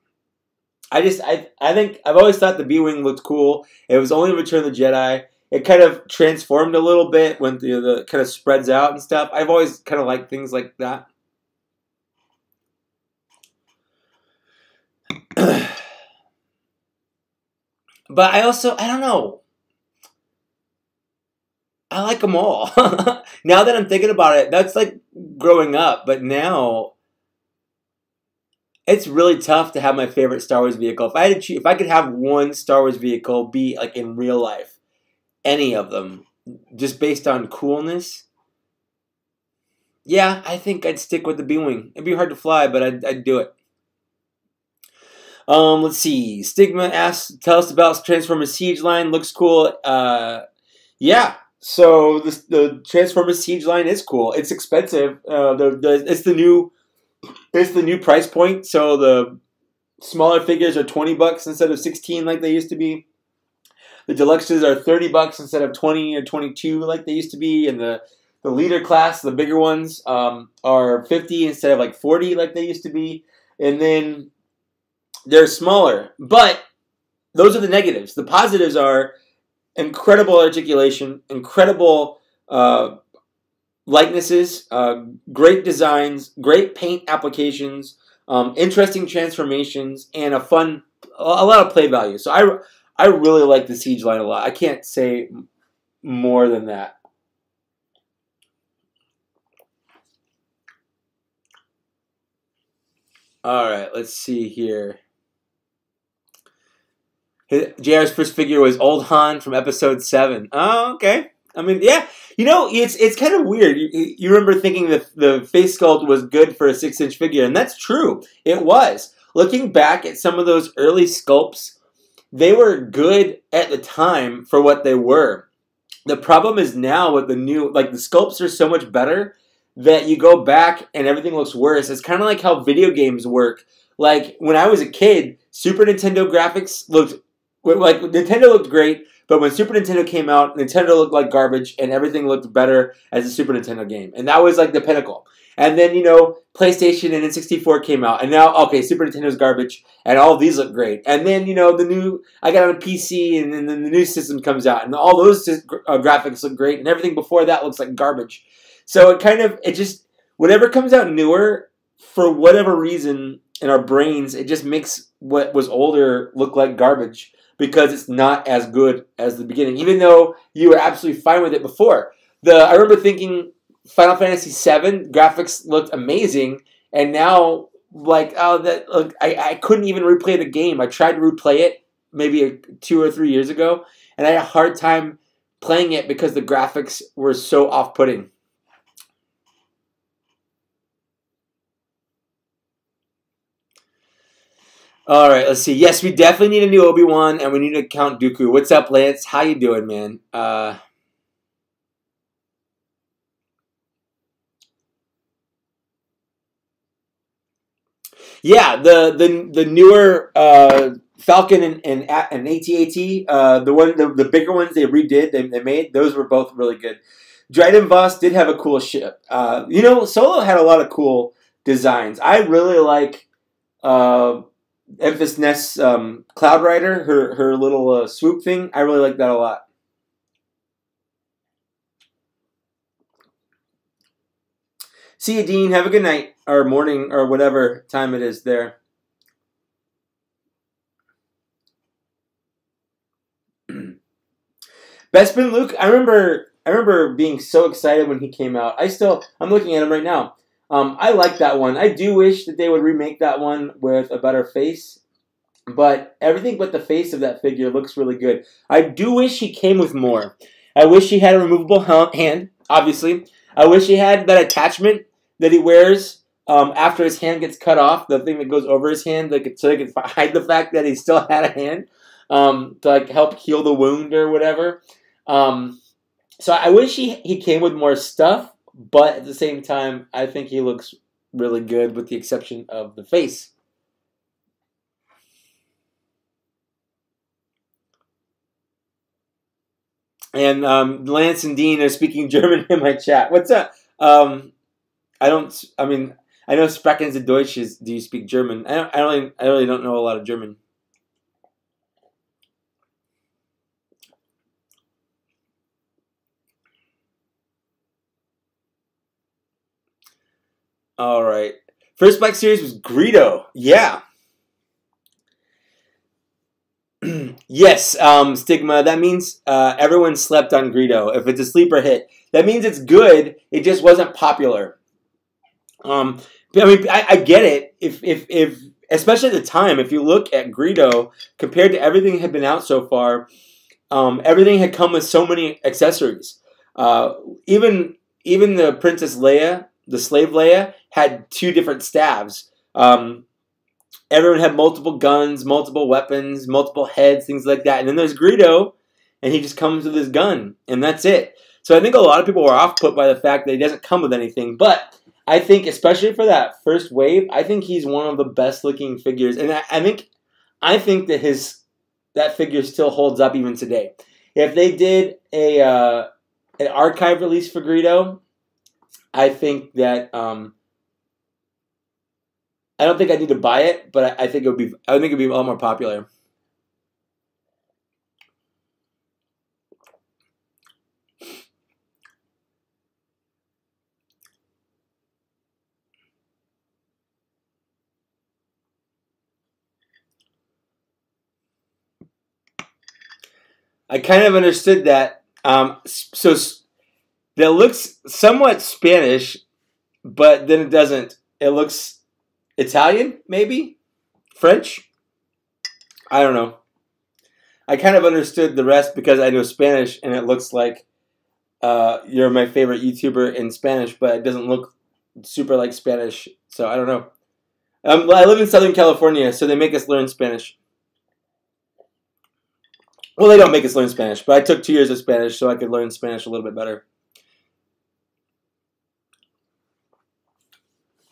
I think I've always thought the B-Wing looked cool. It was only Return of the Jedi. It kind of transformed a little bit when the kind of spreads out and stuff. I've always kind of liked things like that. But I don't know. I like them all. Now that I'm thinking about it, that's like growing up. But now, It's really tough to have my favorite Star Wars vehicle. If I had to choose, if I could have one Star Wars vehicle be like in real life, any of them, just based on coolness, yeah, I think I'd stick with the B-wing. It'd be hard to fly, but I'd do it. Let's see. Stigma asks, tell us about Transformers Siege Line. Looks cool. Yeah. So the Transformers Siege Line is cool. It's expensive. It's the new price point. So the smaller figures are $20 instead of 16 like they used to be. The deluxes are $30 instead of 20 or 22 like they used to be, and the leader class, the bigger ones, are 50 instead of like 40 like they used to be, and then they're smaller. But those are the negatives. The positives are incredible articulation, incredible likenesses, great designs, great paint applications, interesting transformations, and a lot of play value. So I really like the Siege Line a lot. I can't say more than that. All right, let's see here. JR's first figure was Old Han from Episode 7. Oh, okay. I mean, yeah. You know, it's kind of weird. You remember thinking that the face sculpt was good for a 6-inch figure, and that's true. It was. Looking back at some of those early sculpts, they were good at the time for what they were. The problem is now with the new, like the sculpts are so much better that you go back and everything looks worse. It's kind of like how video games work. Like when I was a kid, Super Nintendo graphics looked, like Nintendo looked great, but when Super Nintendo came out, Nintendo looked like garbage and everything looked better as a Super Nintendo game. And that was like the pinnacle. And then, you know, PlayStation and N64 came out. And now, okay, Super Nintendo's garbage. And all of these look great. And then, you know, I got on a PC and then the new system comes out. And all those graphics look great. And everything before that looks like garbage. So whatever comes out newer, for whatever reason in our brains, it just makes what was older look like garbage. Because it's not as good as the beginning. Even though you were absolutely fine with it before. I remember thinking Final Fantasy VII graphics looked amazing, and now I couldn't even replay the game. I tried to replay it maybe 2 or 3 years ago, and I had a hard time playing it because the graphics were so off-putting. All right, let's see. Yes, we definitely need a new Obi-Wan, and we need to Count Dooku. What's up, Lance? How you doing, man? Yeah, the newer Falcon and AT-AT, the bigger ones they redid, they made, those were both really good. Dryden Voss did have a cool ship. You know, Solo had a lot of cool designs. I really like Emphas Nest's Cloud Rider, her little swoop thing. I really like that a lot. See you, Dean. Have a good night, or morning, or whatever time it is there. Bespin Luke, I remember being so excited when he came out. I'm looking at him right now. I like that one. I do wish that they would remake that one with a better face. But everything but the face of that figure looks really good. I do wish he came with more. I wish he had a removable hand, obviously. I wish he had that attachment that he wears after his hand gets cut off, the thing that goes over his hand, so they can hide the fact that he still had a hand to help heal the wound or whatever. So I wish he came with more stuff, but at the same time, I think he looks really good with the exception of the face. And Lance and Dean are speaking German in my chat. What's up? I know Sprechen Sie Deutsch is, do you speak German? I really don't know a lot of German. All right. First Black Series was Greedo. Yeah. Yes, Stigma. That means everyone slept on Greedo. If it's a sleeper hit, that means it's good. It just wasn't popular. I mean, I get it. If especially at the time, if you look at Greedo compared to everything that had been out so far, everything had come with so many accessories. Uh, even even the Princess Leia, the slave Leia, had two different staves. Everyone had multiple guns, multiple weapons, multiple heads, things like that. And then there's Greedo, and he just comes with his gun, and that's it. So I think a lot of people were off put by the fact that he doesn't come with anything. But I think, especially for that first wave, I think he's one of the best looking figures, and I think that that figure still holds up even today. If they did an archive release for Greedo, I think that I don't think I need to buy it, but I think it'd be a lot more popular. I kind of understood that. So that looks somewhat Spanish, but then it doesn't. It looks Italian, maybe French. I don't know. I kind of understood the rest because I know Spanish, and it looks like you're my favorite YouTuber in Spanish, but it doesn't look super like Spanish. So I don't know. I live in Southern California, so they make us learn Spanish. Well, they don't make us learn Spanish, but I took 2 years of Spanish so I could learn Spanish a little bit better.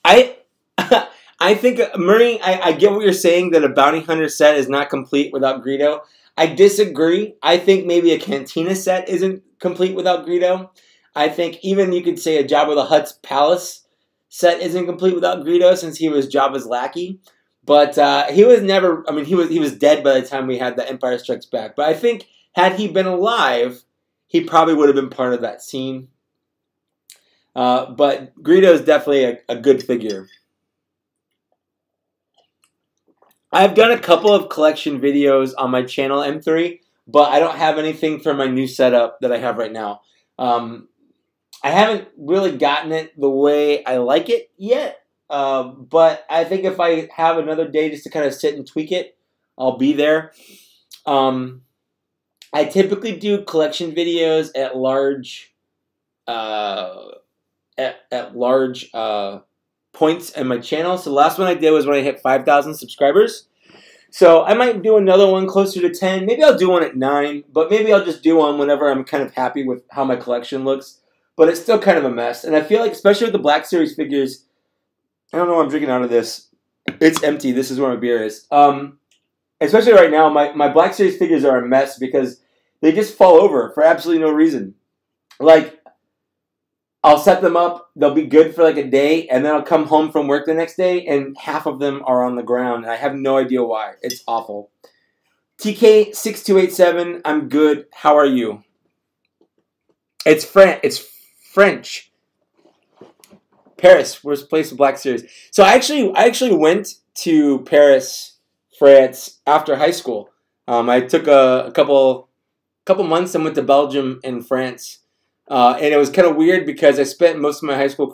I I think Murray, I get what you're saying that a bounty hunter set is not complete without Greedo. I disagree. I think maybe a Cantina set isn't complete without Greedo. I think even you could say a Jabba the Hutt's palace set isn't complete without Greedo since he was Jabba's lackey. But he was never. I mean, he was dead by the time we had the Empire Strikes Back. But I think had he been alive, he probably would have been part of that scene. But Greedo is definitely a good figure. I've done a couple of collection videos on my channel, M3, but I don't have anything for my new setup that I have right now. I haven't really gotten it the way I like it yet, but I think if I have another day just to kind of sit and tweak it, I'll be there. I typically do collection videos at large points in my channel. So the last one I did was when I hit 5,000 subscribers. So I might do another one closer to 10. Maybe I'll do one at 9, but maybe I'll just do one whenever I'm kind of happy with how my collection looks. But it's still kind of a mess. And I feel like, especially with the Black Series figures, I don't know what I'm drinking out of this. It's empty. This is where my beer is. Especially right now, my Black Series figures are a mess because they just fall over for absolutely no reason. Like, I'll set them up, they'll be good for like a day, and then I'll come home from work the next day, and half of them are on the ground, and I have no idea why. It's awful. TK6287, I'm good. How are you? It's French. Paris, where's the place of Black Series? So I actually went to Paris, France after high school. I took a couple months and went to Belgium and France. And it was kind of weird because I spent most of my high school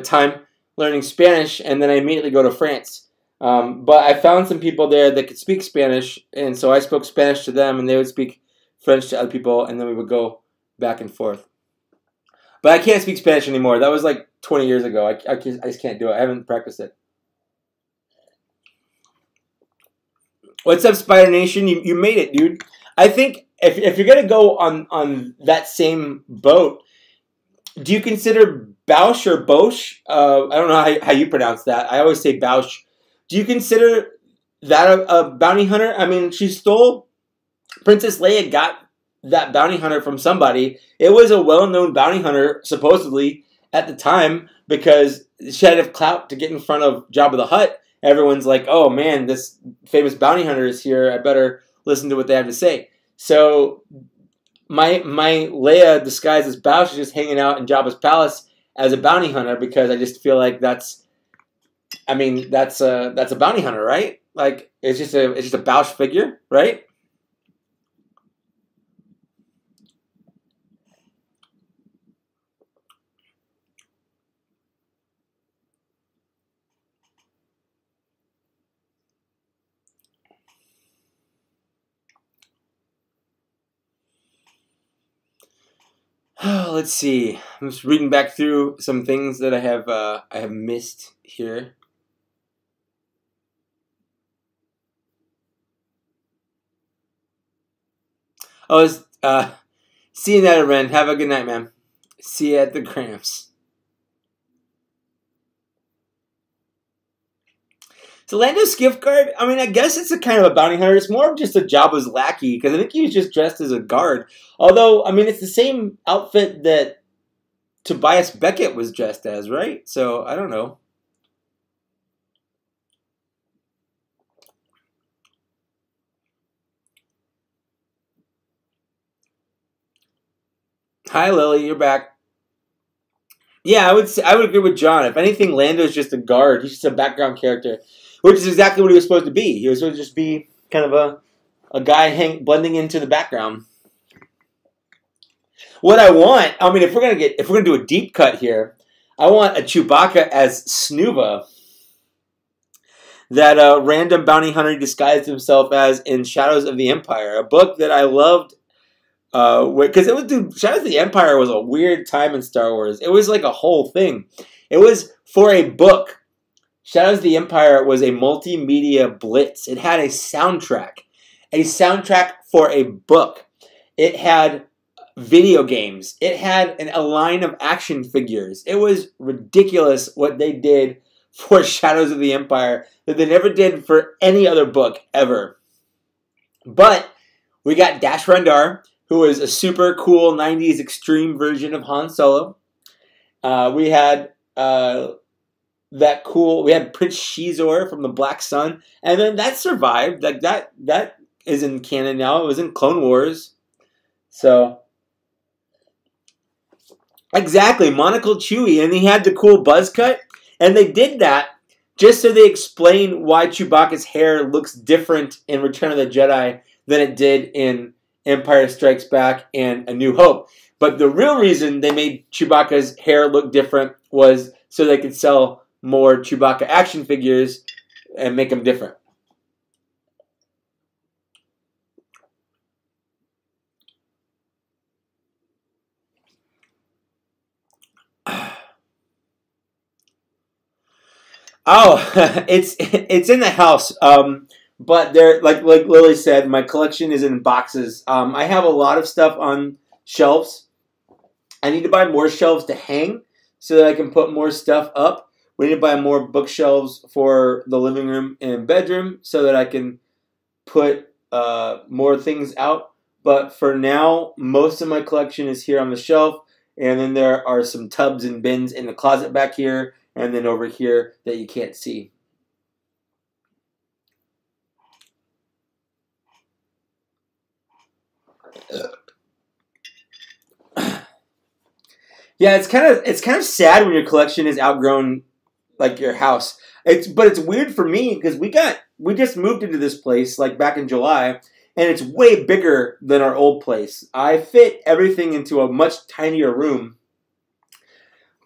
time learning Spanish, and then I immediately go to France. But I found some people there that could speak Spanish, and so I spoke Spanish to them, and they would speak French to other people, and then we would go back and forth. But I can't speak Spanish anymore. That was like 20 years ago. I just can't do it. I haven't practiced it. What's up, Spider Nation? You made it, dude. I think if you're gonna go on that same boat, do you consider Bausch or Bosch? I don't know how you pronounce that. I always say Bausch. Do you consider that a bounty hunter? I mean, she stole. Princess Leia got that bounty hunter from somebody. It was a well-known bounty hunter, supposedly, at the time, because she had enough clout to get in front of Jabba the Hutt. Everyone's like, oh man, this famous bounty hunter is here. I better listen to what they have to say. So my Leia disguised as Bausch is just hanging out in Jabba's palace as a bounty hunter because I just feel like that's a bounty hunter, right? Like it's just a Bausch figure, right? So let's see. I'm just reading back through some things that I have missed here. Oh, it's, see you later, Ren. Have a good night, man. See you at the Gramps. So Lando's gift card, I mean, I guess it's a kind of a bounty hunter. It's more of just a Jabba's lackey, because I think he was just dressed as a guard. Although, I mean, it's the same outfit that Tobias Beckett was dressed as, right? So, I don't know. Hi, Lily. You're back. Yeah, I would agree with John. If anything, Lando's just a guard. He's just a background character, which is exactly what he was supposed to be. He was supposed to just be kind of a guy blending into the background. What I want, I mean, if we're gonna do a deep cut here, I want a Chewbacca as Snuva. That random bounty hunter disguised himself as in Shadows of the Empire, a book that I loved. Because Shadows of the Empire was a weird time in Star Wars. It was like a whole thing. It was for a book. Shadows of the Empire was a multimedia blitz. It had a soundtrack for a book. It had video games. It had a line of action figures. It was ridiculous what they did for Shadows of the Empire that they never did for any other book ever. But we got Dash Rendar, who was a super cool 90s extreme version of Han Solo. We had we had Prince Shizor from the Black Sun, and then that survived. Like that is in canon now. It was in Clone Wars. So exactly, Monocle Chewie, and he had the cool buzz cut, and they did that just so they explain why Chewbacca's hair looks different in Return of the Jedi than it did in Empire Strikes Back and A New Hope. But the real reason they made Chewbacca's hair look different was so they could sell more Chewbacca action figures and make them different. Oh, it's in the house. But there, like Lily said, my collection is in boxes. I have a lot of stuff on shelves. I need to buy more shelves to hang so that I can put more stuff up. We need to buy more bookshelves for the living room and bedroom so that I can put more things out. But for now, most of my collection is here on the shelf. And then there are some tubs and bins in the closet back here. And then over here that you can't see. Yeah, it's kind of sad when your collection is outgrown like your house. But it's weird for me because we just moved into this place like back in July, and it's way bigger than our old place. I fit everything into a much tinier room.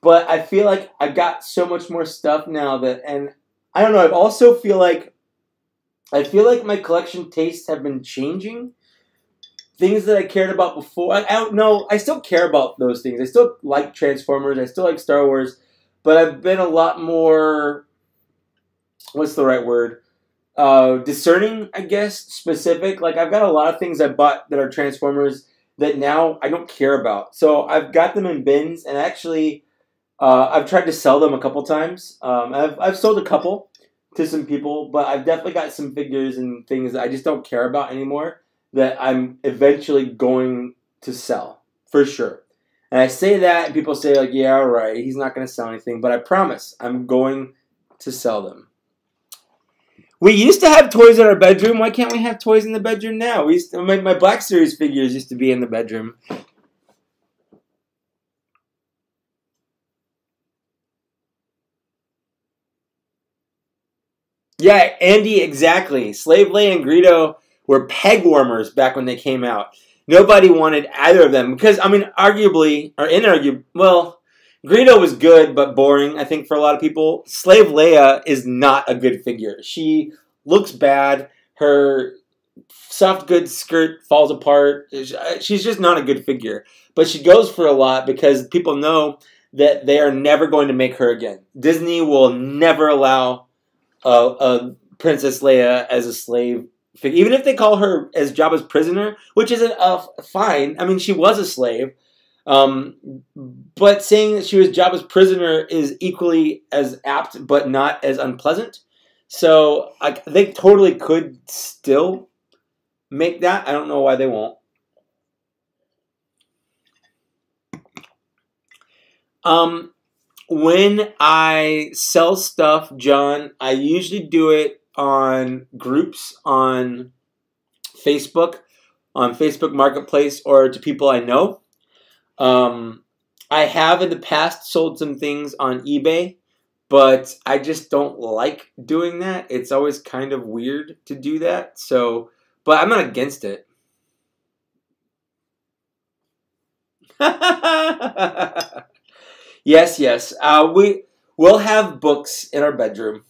But I feel like I've got so much more stuff now and I don't know, I also feel like my collection tastes have been changing. Things that I cared about before, I don't know, I still care about those things. I still like Transformers, I still like Star Wars, but I've been a lot more, what's the right word? Discerning, I guess, specific. Like I've got a lot of things I bought that are Transformers that now I don't care about. So I've got them in bins, and actually I've tried to sell them a couple times. I've sold a couple to some people, but I've definitely got some figures and things that I just don't care about anymore that I'm eventually going to sell, for sure. And I say that, and people say, like, yeah, right, he's not going to sell anything, but I promise I'm going to sell them. We used to have toys in our bedroom. Why can't we have toys in the bedroom now? My Black Series figures used to be in the bedroom. Yeah, Andy, exactly. Slave Leia and Greedo were peg warmers back when they came out. Nobody wanted either of them because, I mean, arguably, or inarguably, well, Greedo was good but boring, I think, for a lot of people. Slave Leia is not a good figure. She looks bad. Her soft goods skirt falls apart. She's just not a good figure. But she goes for a lot because people know that they are never going to make her again. Disney will never allow a Princess Leia as a slave figure. Even if they call her as Jabba's prisoner, which isn't fine. I mean, she was a slave. But saying that she was Jabba's prisoner is equally as apt, but not as unpleasant. So they totally could still make that. I don't know why they won't. When I sell stuff, John, I usually do it on groups on Facebook Marketplace, or to people I know. I have in the past sold some things on eBay, but I just don't like doing that. It's always kind of weird to do that. So, but I'm not against it. Yes, yes. We'll have books in our bedroom.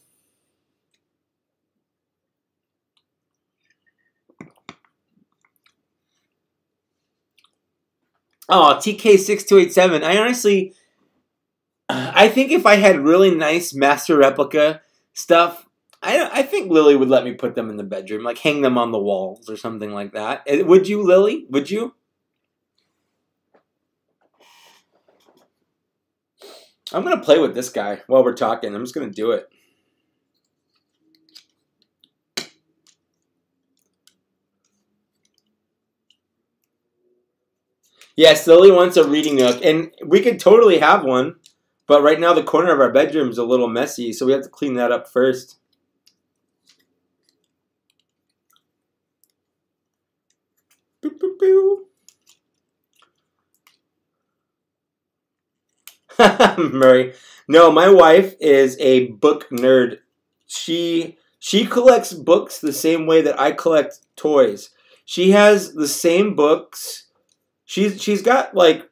Oh, TK6287. I think if I had really nice master replica stuff, I think Lily would let me put them in the bedroom, like hang them on the walls or something like that. Would you, Lily? Would you? I'm going to play with this guy while we're talking. I'm just going to do it. Yes, Lily wants a reading nook, and we could totally have one, but right now the corner of our bedroom is a little messy, so we have to clean that up first. Boop, boop, boop. Murray. No, my wife is a book nerd. She collects books the same way that I collect toys. She has the same books. She's got like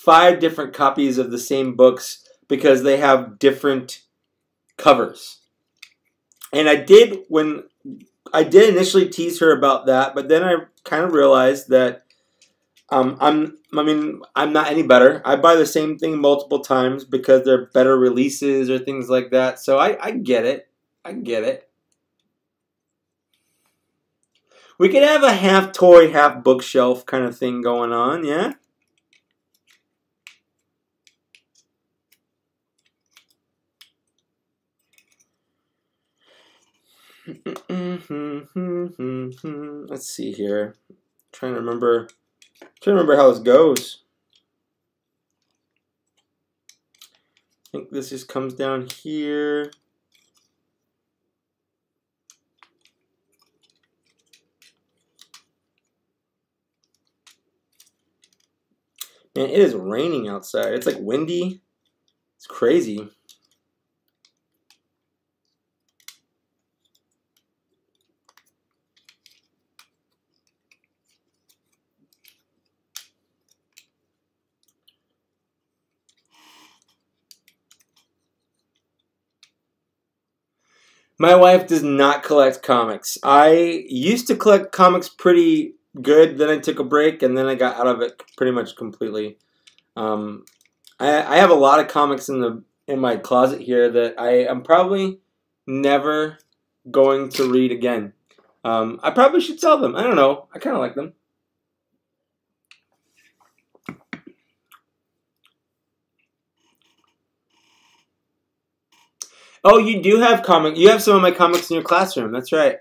5 different copies of the same books because they have different covers. And I did initially tease her about that, but then I kind of realized that I'm not any better. I buy the same thing multiple times because they're better releases or things like that. So I get it. I get it. We could have a half toy, half bookshelf kind of thing going on, yeah? Let's see here. Trying to remember how this goes. I think this just comes down here. Man, it is raining outside. It's like windy. It's crazy. My wife does not collect comics. I used to collect comics pretty good, then I took a break, and then I got out of it pretty much completely. I have a lot of comics in my closet here that I am probably never going to read again. I probably should sell them. I don't know. I kind of like them. Oh, you do have comics. You have some of my comics in your classroom. That's right.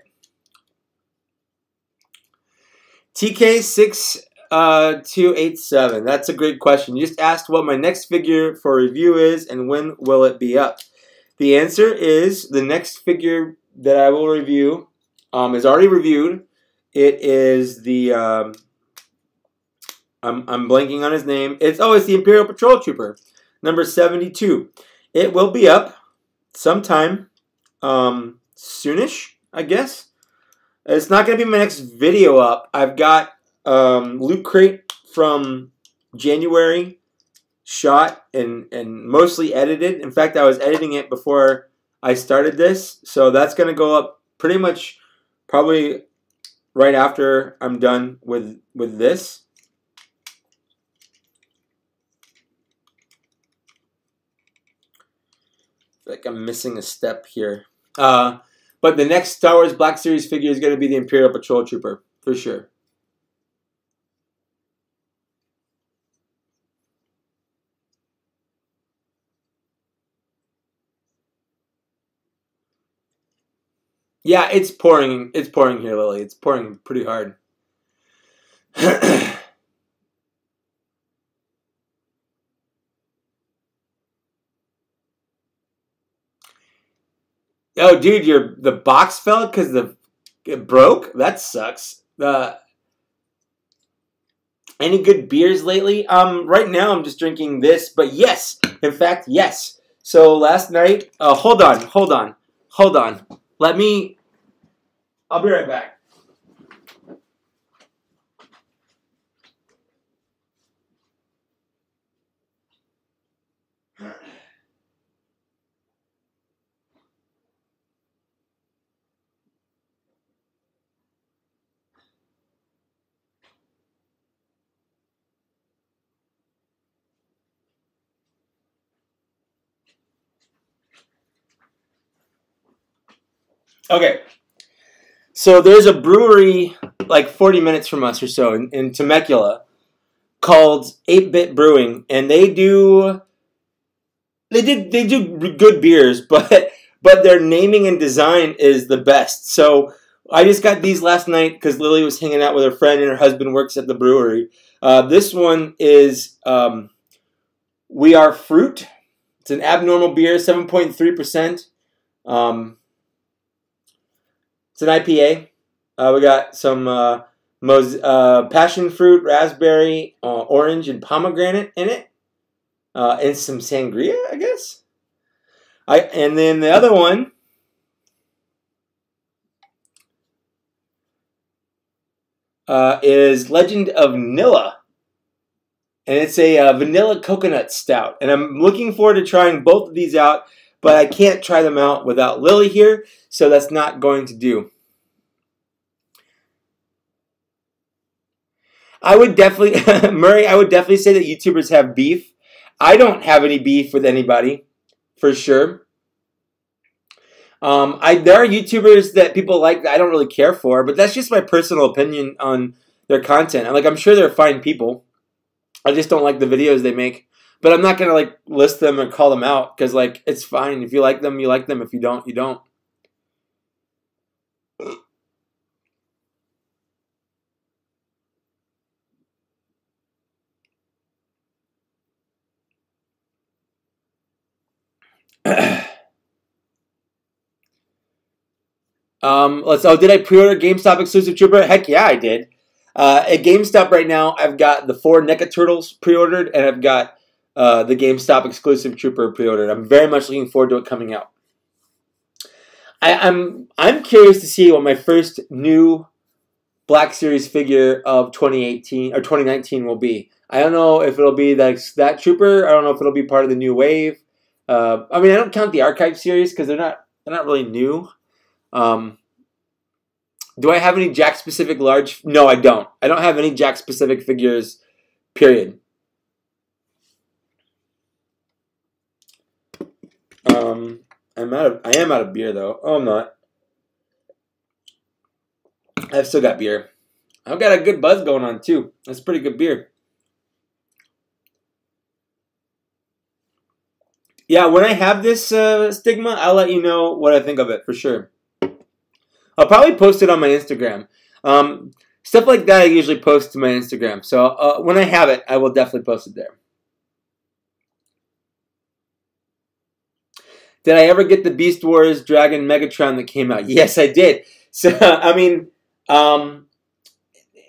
TK6287. That's a great question. You just asked what my next figure for review is and when will it be up. The answer is the next figure that I will review is already reviewed. It is the I'm blanking on his name. It's the Imperial Patrol Trooper, number 72. It will be up sometime soonish, I guess. It's not going to be my next video up. I've got Loot Crate from January shot and mostly edited. In fact, I was editing it before I started this. So that's going to go up pretty much probably right after I'm done with this. I feel like I'm missing a step here. But the next Star Wars Black Series figure is going to be the Imperial Patrol Trooper, for sure. Yeah, it's pouring. It's pouring here, Lily. It's pouring pretty hard. Oh, dude, the box fell because it broke. That sucks. Any good beers lately? Right now I'm just drinking this, but yes, in fact, yes. So last night, hold on. I'll be right back. Okay. So there's a brewery like 40 minutes from us or so in Temecula called 8-Bit Brewing, and they do good beers, but their naming and design is the best. So I just got these last night because Lily was hanging out with her friend and her husband works at the brewery. This one is We Are Fruit. It's an abnormal beer, 7.3%. It's an IPA. We got some passion fruit, raspberry, orange, and pomegranate in it. And some sangria, I guess. And then the other one is Legend of Nilla. And it's a vanilla coconut stout. And I'm looking forward to trying both of these out, but I can't try them out without Lily here, so that's not going to do. I would definitely, Murray, I would definitely say that YouTubers have beef. I don't have any beef with anybody, for sure. There are YouTubers that people like that I don't really care for, but that's just my personal opinion on their content. I'm sure they're fine people. I just don't like the videos they make. But I'm not gonna list them or call them out because it's fine. If you like them, you like them. If you don't, you don't. Did I pre-order GameStop exclusive Trooper? Heck yeah, I did. At GameStop right now, I've got the 4 NECA Turtles pre-ordered, and I've got the GameStop exclusive Trooper pre-ordered. I'm very much looking forward to it coming out. I'm curious to see what my first new Black Series figure of 2018 or 2019 will be. I don't know if it'll be that Trooper. I don't know if it'll be part of the new wave. I don't count the Archive series because they're not really new. Do I have any Jack specific large? No, I don't. I don't have any Jack specific figures. Period. I am out of beer though. Oh, I'm not. I've still got beer. I've got a good buzz going on too. That's pretty good beer. Yeah, when I have this stigma, I'll let you know what I think of it for sure. I'll probably post it on my Instagram. Stuff like that I usually post to my Instagram. So when I have it, I will definitely post it there. Did I ever get the Beast Wars Dragon Megatron that came out? Yes, I did. So,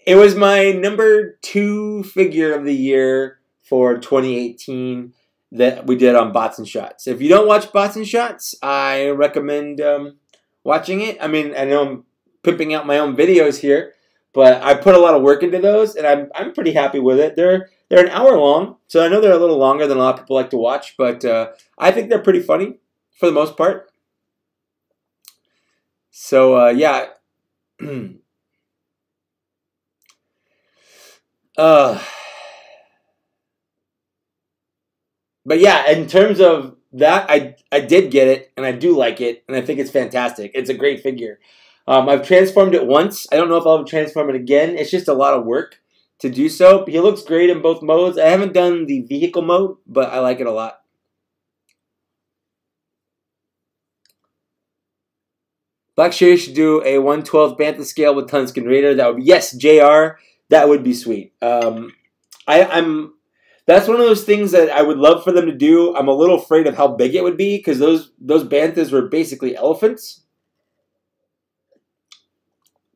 it was my number 2 figure of the year for 2018 that we did on Bots and Shots. If you don't watch Bots and Shots, I recommend watching it. I know I'm pimping out my own videos here, but I put a lot of work into those, and I'm pretty happy with it. They're an hour long, so I know they're a little longer than a lot of people like to watch, but I think they're pretty funny for the most part. So, yeah. Uh, but yeah, in terms of that, I did get it, and I do like it, and I think it's fantastic. It's a great figure. I've transformed it once. I don't know if I'll ever transform it again. It's just a lot of work to do so. He looks great in both modes. I haven't done the vehicle mode, but I like it a lot. Black Sherry should do a 1/12 Bantha scale with Tunskin Raider. That would be, yes, JR. That would be sweet. I'm that's one of those things that I would love for them to do. I'm a little afraid of how big it would be because those Banthas were basically elephants.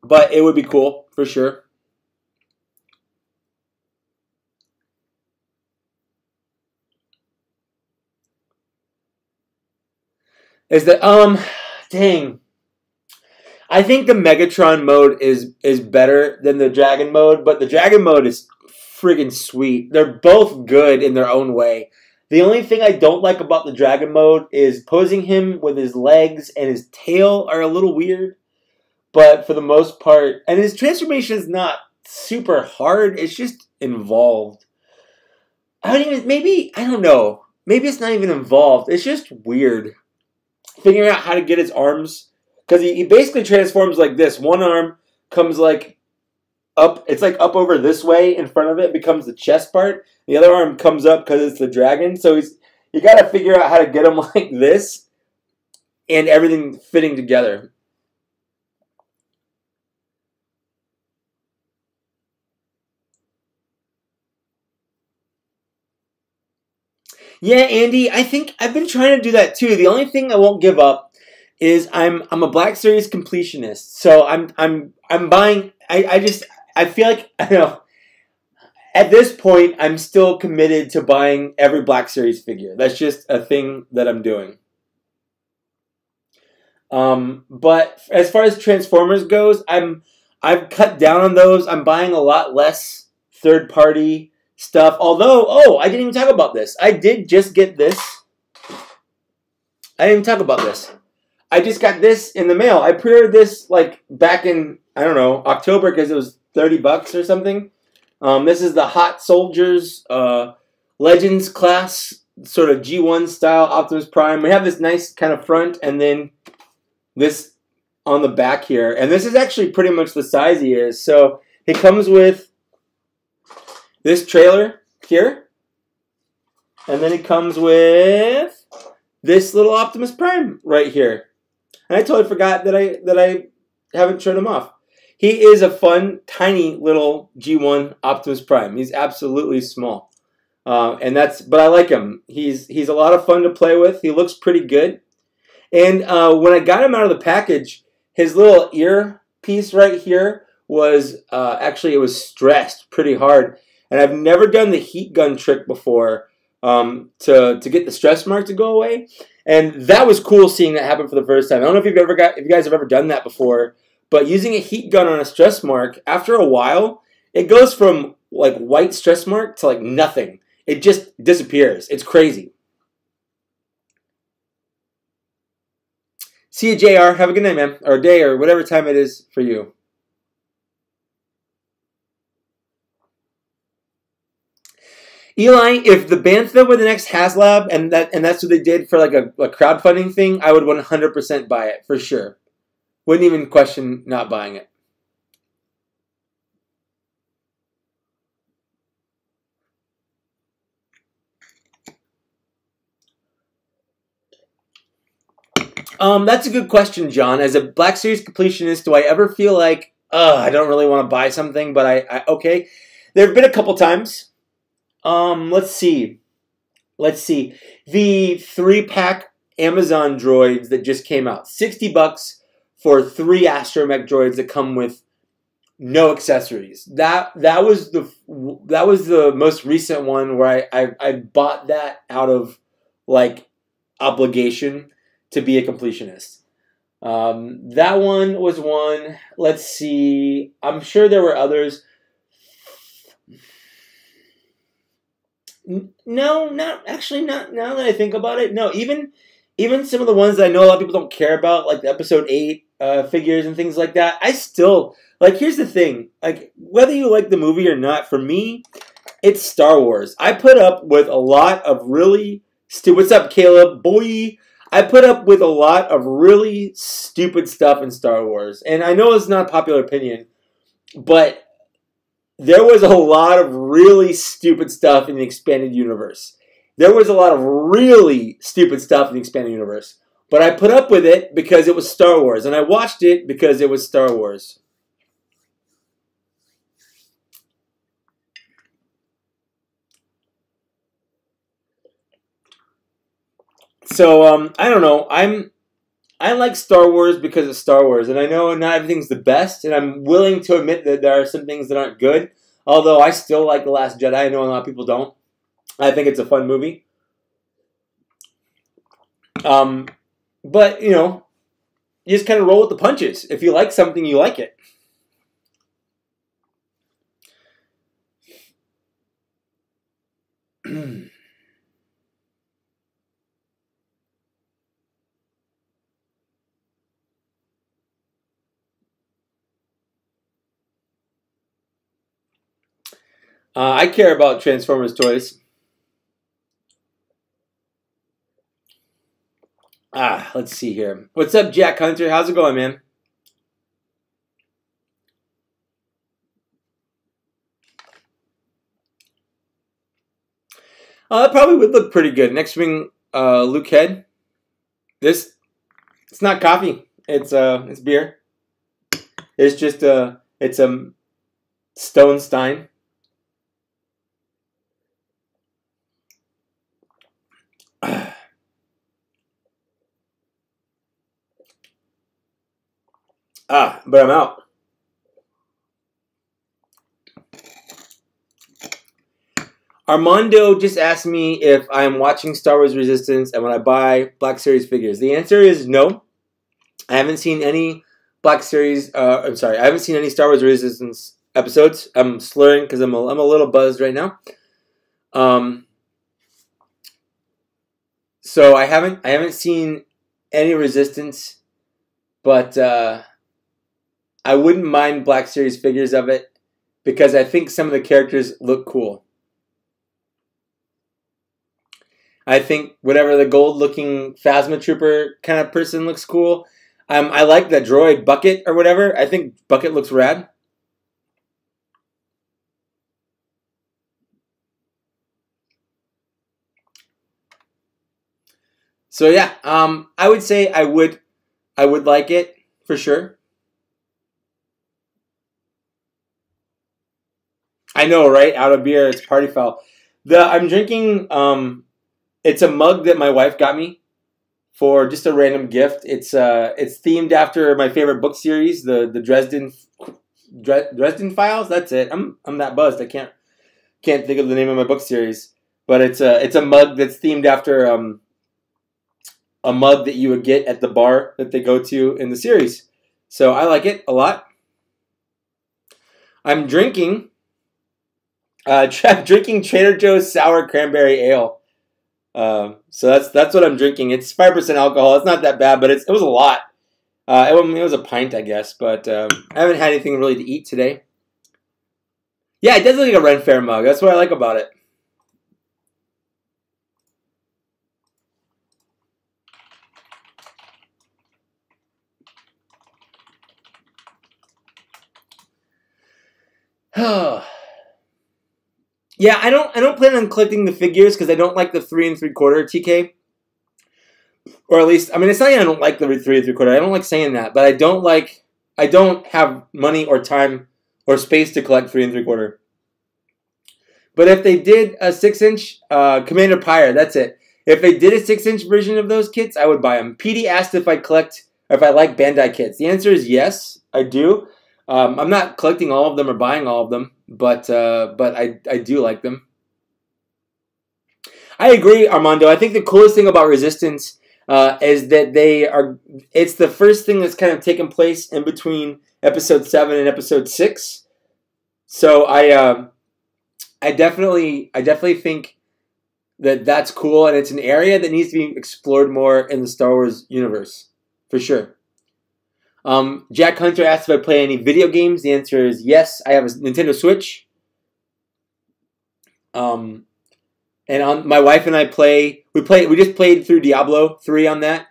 But it would be cool for sure. Is that dang. I think the Megatron mode is better than the Dragon mode, but the Dragon mode is friggin' sweet. They're both good in their own way. The only thing I don't like about the Dragon mode is posing him with his legs and his tail are a little weird. But for the most part, and his transformation is not super hard, it's just involved. I don't know. Maybe it's not even involved. It's just weird. Figuring out how to get his arms. Because he basically transforms like this. One arm comes like up. It's like up over this way in front of it. Becomes the chest part. The other arm comes up because it's the dragon. So you got to figure out how to get him like this. And everything fitting together. Yeah, Andy, I think I've been trying to do that too. The only thing I won't give up is I'm a Black Series completionist. So I'm buying. I feel like I don't know. At this point, I'm still committed to buying every Black Series figure. That's just a thing that I'm doing. But as far as Transformers goes, I've cut down on those. I'm buying a lot less third party stuff. Although, oh, I didn't even talk about this. I did just get this. I didn't even talk about this. I just got this in the mail. I pre-ordered this like back in, I don't know, October because it was $30 or something. This is the Hot Soldiers Legends class, sort of G1 style Optimus Prime. We have this nice kind of front and then this on the back here. And this is actually pretty much the size he is. So it comes with this trailer here. And then it comes with this little Optimus Prime right here. And I totally forgot that I haven't shown him off. He is a fun, tiny little G1 Optimus Prime. He's absolutely small. But I like him. He's a lot of fun to play with. He looks pretty good. And when I got him out of the package, his little ear piece right here was actually, it was stressed pretty hard. And I've never done the heat gun trick before to get the stress mark to go away. And that was cool seeing that happen for the first time. I don't know if you guys have ever done that before, but using a heat gun on a stress mark, after a while, it goes from like white stress mark to like nothing. It just disappears. It's crazy. See you, JR. Have a good night, man. Or day, or whatever time it is for you. Eli, if the Bantha were the next HasLab, and that's what they did for like a crowdfunding thing, I would 100% buy it, for sure. Wouldn't even question not buying it. That's a good question, John. As a Black Series completionist, do I ever feel like, I don't really want to buy something, but okay. There have been a couple times. Let's see. The 3-pack Amazon droids that just came out. $60 for 3 astromech droids that come with no accessories. That was the most recent one where I bought that out of like obligation to be a completionist. That one was one. Let's see. I'm sure there were others. No, not now that I think about it. No, even some of the ones that I know a lot of people don't care about, like the episode 8 figures and things like that. I still like. Here's the thing: like whether you like the movie or not, for me, it's Star Wars. I put up with a lot of really stupid. What's up, Caleb? Boy, I put up with a lot of really stupid stuff in Star Wars, and I know it's not a popular opinion, but there was a lot of really stupid stuff in the expanded universe. There was a lot of really stupid stuff in the expanded universe. But I put up with it because it was Star Wars. And I watched it because it was Star Wars. So, I don't know. I like Star Wars because it's Star Wars. And I know not everything's the best. And I'm willing to admit that there are some things that aren't good. Although I still like The Last Jedi. I know a lot of people don't. I think it's a fun movie. But, you know, you just kind of roll with the punches. If you like something, you like it. I care about Transformers toys. Let's see here. What's up, Jack Hunter? How's it going, man? That probably would look pretty good. Next ring, Luke Head. It's not coffee. It's beer. It's just it's a Stone Stein. But I'm out. Armando just asked me if I'm watching Star Wars Resistance and when I buy Black Series figures. The answer is no. I haven't seen any Black Series. I'm sorry, I haven't seen any Star Wars Resistance episodes. I'm slurring because I'm a little buzzed right now. So I haven't seen any Resistance, but I wouldn't mind Black Series figures of it because I think some of the characters look cool. I think whatever the gold-looking Phasma Trooper kind of person looks cool. I like the droid Bucket or whatever. I think Bucket looks rad. So yeah, I would say I would like it for sure. I know, right? Out of beer, it's party foul. I'm drinking. It's a mug that my wife got me for just a random gift. It's themed after my favorite book series, the Dresden Files. That's it. I'm that buzzed. I can't think of the name of my book series, but it's a mug that's themed after a mug that you would get at the bar that they go to in the series. So I like it a lot. I'm drinking drinking Trader Joe's sour cranberry ale. So that's what I'm drinking. It's 5% alcohol. It's not that bad, but it was a lot. It was a pint, I guess, but I haven't had anything really to eat today. Yeah, it does look like a Ren Fair mug. That's what I like about it. Yeah, I don't plan on collecting the figures because I don't like the 3 3/4 TK. Or at least, I mean, it's not even I don't like the 3 3/4. I don't like saying that, but I don't have money or time or space to collect 3 3/4. But if they did a 6-inch Commander Pyre, that's it. If they did a 6-inch version of those kits, I would buy them. PD asked if I like Bandai kits. The answer is yes, I do. I'm not collecting all of them or buying all of them, but I do like them. I agree, Armando. I think the coolest thing about Resistance is that it's the first thing that's kind of taken place in between Episode 7 and Episode 6. So I definitely think that that's cool, and it's an area that needs to be explored more in the Star Wars universe, for sure. Jack Hunter asked if I play any video games. The answer is yes. I have a Nintendo Switch. And my wife and I play. We just played through Diablo 3 on that.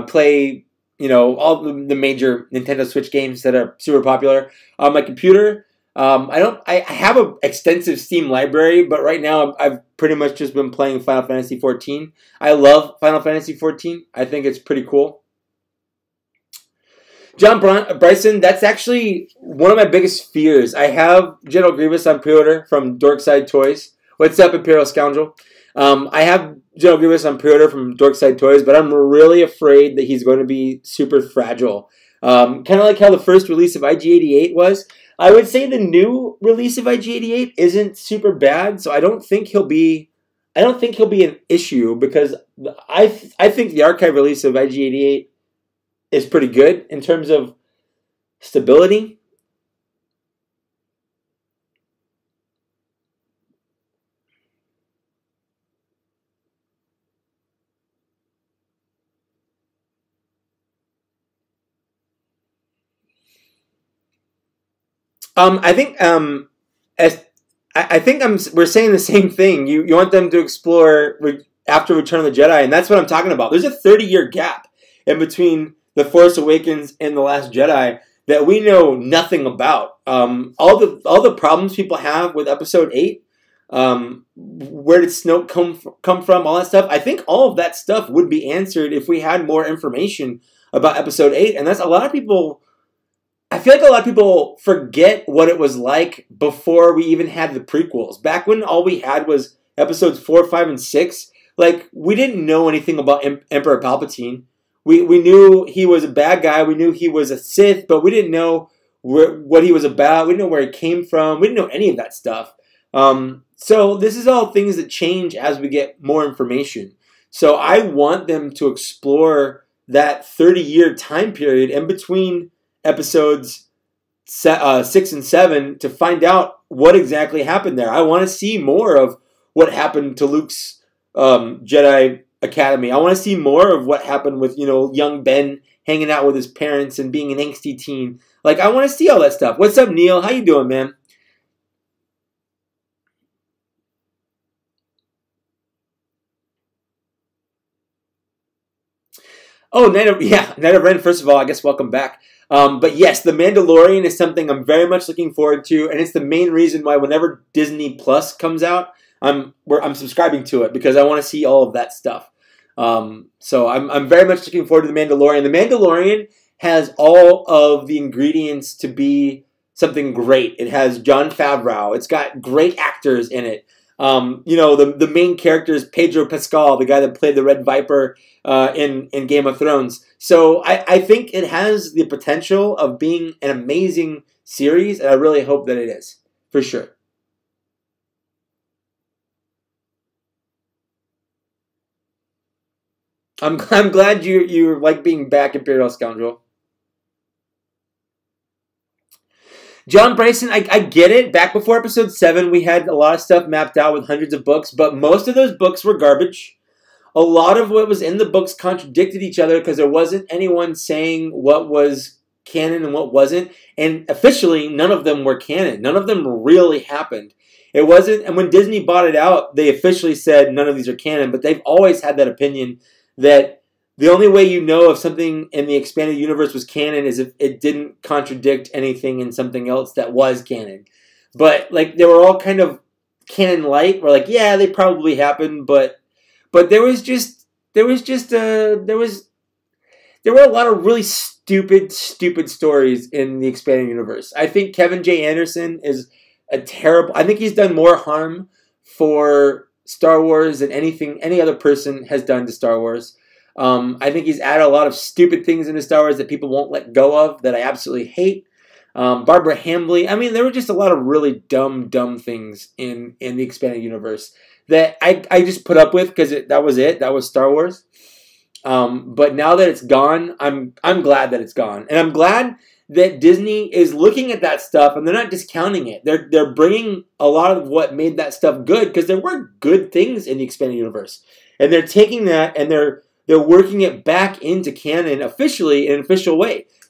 Play all the major Nintendo Switch games that are super popular on my computer. I have an extensive Steam library, but right now I've pretty much just been playing Final Fantasy 14. I love Final Fantasy 14. I think it's pretty cool. John Bryson, that's actually one of my biggest fears. I have General Grievous on pre-order from Dorkside Toys. What's up, Imperial Scoundrel? I have General Grievous on pre-order from Dorkside Toys, but I'm really afraid that he's going to be super fragile. Kind of like how the first release of IG-88 was. I would say the new release of IG-88 isn't super bad, so I don't think he'll be an issue, because I think the archive release of IG-88 is pretty good in terms of stability. I think we're saying the same thing. You want them to explore after Return of the Jedi, and that's what I'm talking about. There's a 30-year gap in between The Force Awakens and The Last Jedi that we know nothing about. All the problems people have with Episode 8, where did Snoke come from, all that stuff. I think all of that stuff would be answered if we had more information about Episode 8, and that's a lot of people. I feel like a lot of people forget what it was like before we even had the prequels. Back when all we had was episodes 4, 5, and 6, like, we didn't know anything about Emperor Palpatine. We knew he was a bad guy. We knew he was a Sith, but we didn't know what he was about. We didn't know where he came from. We didn't know any of that stuff. So this is all things that change as we get more information. So I want them to explore that 30-year time period in between episodes 6 and 7 to find out what exactly happened there. I want to see more of what happened to Luke's Jedi Academy. I want to see more of what happened with young Ben hanging out with his parents and being an angsty teen. Like, I want to see all that stuff. What's up, Neil? How you doing, man? Oh, Night of Ren, first of all, I guess welcome back. But yes, The Mandalorian is something I'm very much looking forward to, and it's the main reason why whenever Disney Plus comes out, I'm subscribing to it, because I want to see all of that stuff. So I'm very much looking forward to The Mandalorian. The Mandalorian has all of the ingredients to be something great. It has Jon Favreau. It's got great actors in it. The main character is Pedro Pascal, the guy that played the Red Viper in Game of Thrones. So I think it has the potential of being an amazing series, and I really hope that it is, for sure. I'm glad you like being back, Imperial Scoundrel. John Bryson, I get it. Back before episode 7, we had a lot of stuff mapped out with hundreds of books, but most of those books were garbage. A lot of what was in the books contradicted each other because there wasn't anyone saying what was canon and what wasn't. And officially, none of them were canon. None of them really happened. It wasn't, and when Disney bought it out, they officially said none of these are canon, but they've always had that opinion that the only way you know if something in the expanded universe was canon is if it didn't contradict anything in something else that was canon. But like, they were all kind of canon-like. We're like, yeah, they probably happened, but there were a lot of really stupid stories in the expanded universe. I think Kevin J. Anderson is I think he's done more harm for Star Wars than any other person has done to Star Wars. I think he's added a lot of stupid things into Star Wars that people won't let go of, that I absolutely hate. Barbara Hambly. I mean, there were just a lot of really dumb things in the expanded universe that I just put up with because that was it. That was Star Wars. But now that it's gone, I'm glad that it's gone, and I'm glad that Disney is looking at that stuff and they're not discounting it. They're bringing a lot of what made that stuff good, because there were good things in the expanded universe, and they're taking that and they're working it back into canon officially in an official way.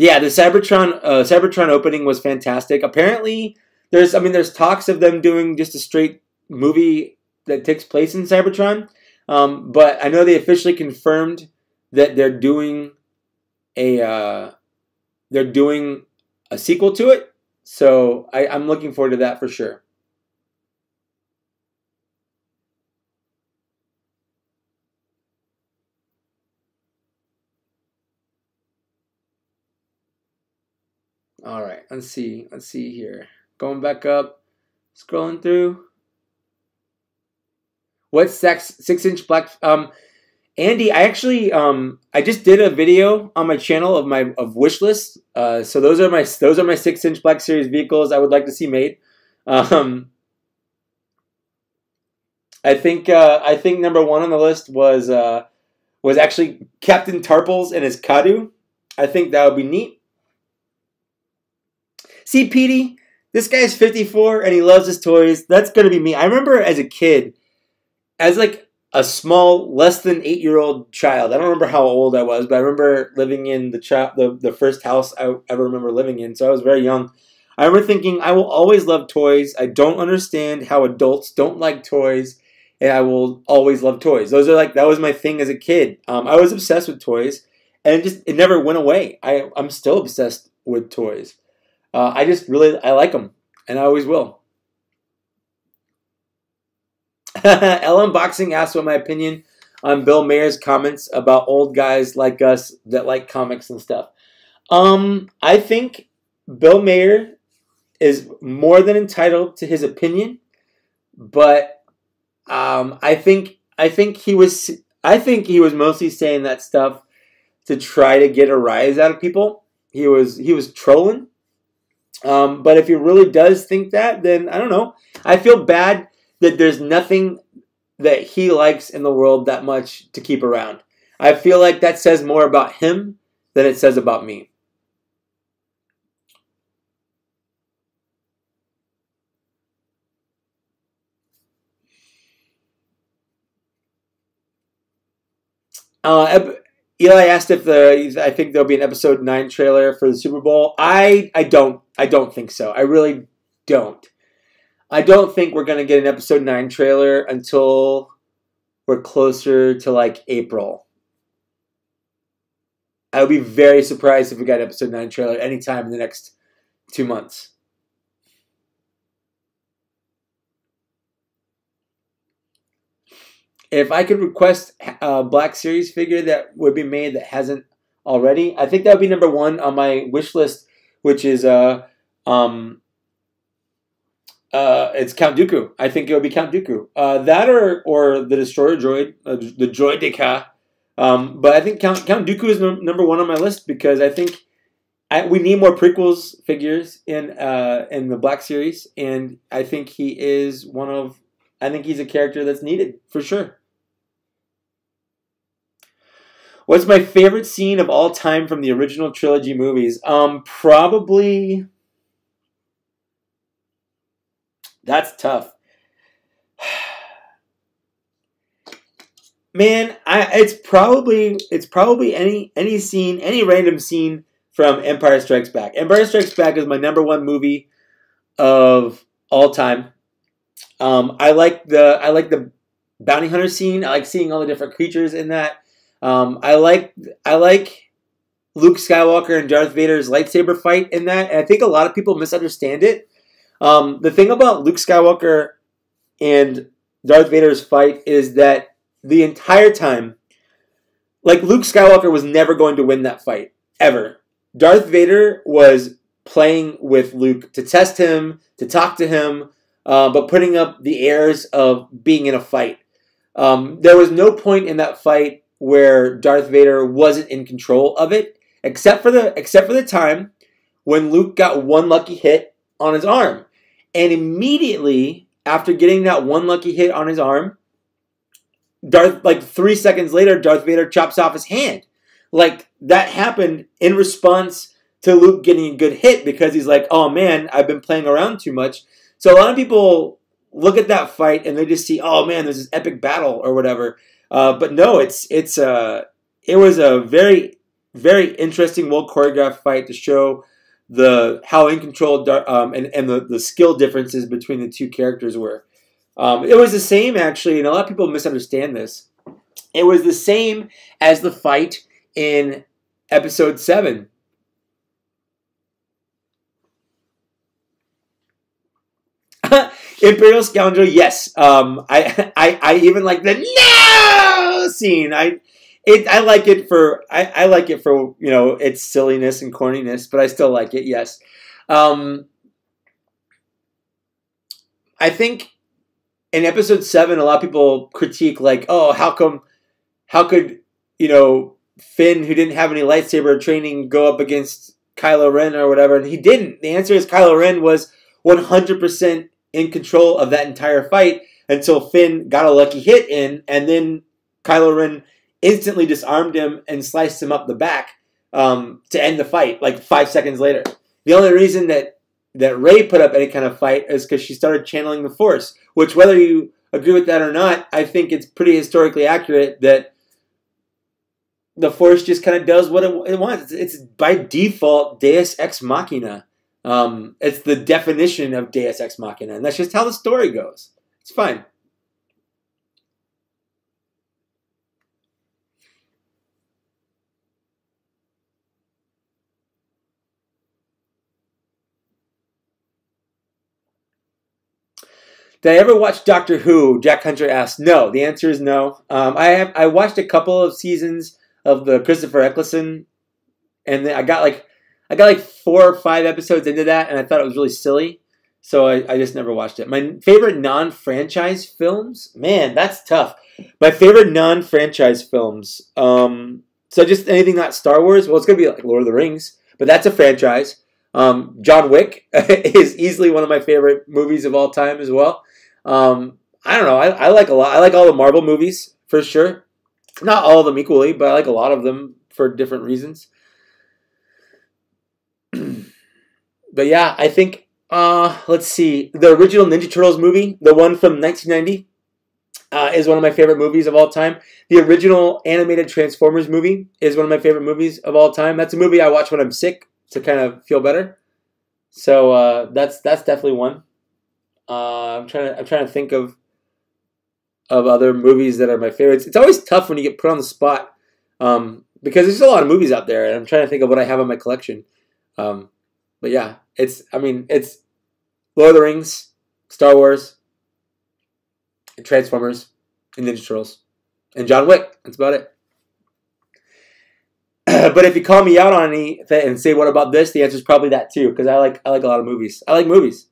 Yeah, the Cybertron opening was fantastic. Apparently, there's talks of them doing just a straight movie that takes place in Cybertron, but I know they officially confirmed that a uh, they're doing a sequel to it. So I'm looking forward to that for sure. All right, let's see. Let's see here. Going back up, scrolling through. What 6-inch black? Andy, I actually I just did a video on my channel of wish list. So those are my 6-inch Black Series vehicles I would like to see made. Um, I think number one on the list was actually Captain Tarples and his Kadu. I think that would be neat. See, Petey, this guy's 54 and he loves his toys. That's gonna be me. I remember as a kid, as like a small, less than 8-year-old child. I don't remember how old I was, but I remember living in the first house I ever remember living in. So I was very young. I remember thinking, I will always love toys. I don't understand how adults don't like toys, and I will always love toys. That was my thing as a kid. I was obsessed with toys, and it never went away. I'm still obsessed with toys. I like them, and I always will. L Unboxing asks what my opinion on Bill Mayer's comments about old guys like us that like comics and stuff. I think Bill Mayer is more than entitled to his opinion, but I think he was mostly saying that stuff to try to get a rise out of people. He was trolling. But if he really does think that, then I don't know. I feel bad that there's nothing that he likes in the world that much to keep around. I feel like that says more about him than it says about me. Uh, Eli asked if I think there'll be an episode 9 trailer for the Super Bowl. I don't think so. I really don't. I don't think we're gonna get an episode 9 trailer until we're closer to like April. I would be very surprised if we got an episode 9 trailer anytime in the next 2 months. If I could request a Black Series figure that would be made that hasn't already, I think that would be number one on my wish list, which is it's Count Dooku. I think it would be Count Dooku. That or the Destroyer Droid, the Droideka. But I think Count Dooku is number one on my list because I think we need more prequels figures in the Black Series, and I think he is I think he's a character that's needed for sure. What's my favorite scene of all time from the original trilogy movies? Probably. That's tough. Man, it's probably any scene, any random scene from Empire Strikes Back. Empire Strikes Back is my number one movie of all time. I like the bounty hunter scene. I like seeing all the different creatures in that. I like Luke Skywalker and Darth Vader's lightsaber fight in that, and I think a lot of people misunderstand it. The thing about Luke Skywalker and Darth Vader's fight is that the entire time, like, Luke Skywalker was never going to win that fight, ever. Darth Vader was playing with Luke to test him, to talk to him, but putting up the airs of being in a fight. There was no point in that fight where Darth Vader wasn't in control of it, except for the time when Luke got one lucky hit on his arm. And immediately after getting that one lucky hit on his arm, 3 seconds later, Darth Vader chops off his hand. Like, that happened in response to Luke getting a good hit because he's like, oh man, I've been playing around too much. So a lot of people look at that fight and they just see, oh man, there's this epic battle or whatever. But no, it was a very, very interesting, well choreographed fight to show how in control and the skill differences between the two characters were. It was the same actually, and a lot of people misunderstand this. It was the same as the fight in episode 7. Imperial Scoundrel, yes. I even like the no scene. I like it for its silliness and corniness, but I still like it. Yes. I think in episode 7, a lot of people critique like, oh, how could Finn, who didn't have any lightsaber training, go up against Kylo Ren or whatever? And he didn't. The answer is Kylo Ren was 100% in control of that entire fight until Finn got a lucky hit in, and then Kylo Ren instantly disarmed him and sliced him up the back to end the fight like 5 seconds later. The only reason that Rey put up any kind of fight is because she started channeling the Force, which, whether you agree with that or not, I think it's pretty historically accurate that the Force just kind of does what it wants. It's by default Deus Ex Machina. It's the definition of Deus Ex Machina, and that's just how the story goes. It's fine. Did I ever watch Doctor Who? Jack Hunter asked. No, the answer is no. I watched a couple of seasons of the Christopher Eccleston, and then I got like 4 or 5 episodes into that, and I thought it was really silly, so I just never watched it. My favorite non-franchise films? Man, that's tough. My favorite non-franchise films. So just anything not Star Wars. Well, it's going to be like Lord of the Rings, but that's a franchise. John Wick is easily one of my favorite movies of all time as well. I don't know. I like a lot. I like all the Marvel movies, for sure. Not all of them equally, but I like a lot of them for different reasons. But yeah, I think, let's see. The original Ninja Turtles movie, the one from 1990, is one of my favorite movies of all time. The original animated Transformers movie is one of my favorite movies of all time. That's a movie I watch when I'm sick to kind of feel better. So that's definitely one. I'm trying to think of other movies that are my favorites. It's always tough when you get put on the spot because there's a lot of movies out there, and I'm trying to think of what I have in my collection. But yeah, it's Lord of the Rings, Star Wars, and Transformers, and Ninja Turtles, and John Wick. That's about it. But if you call me out on anything and say, what about this? The answer is probably that too, because I like a lot of movies. I like movies.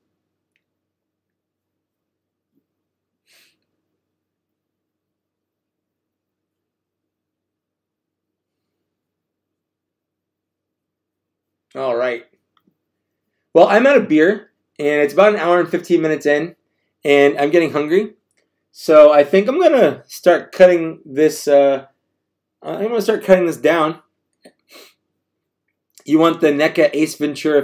All right. Well, I'm out of beer, and it's about an hour and 15 minutes in, and I'm getting hungry. So I think I'm gonna start cutting this. I'm gonna start cutting this down. You want the NECA Ace Ventura?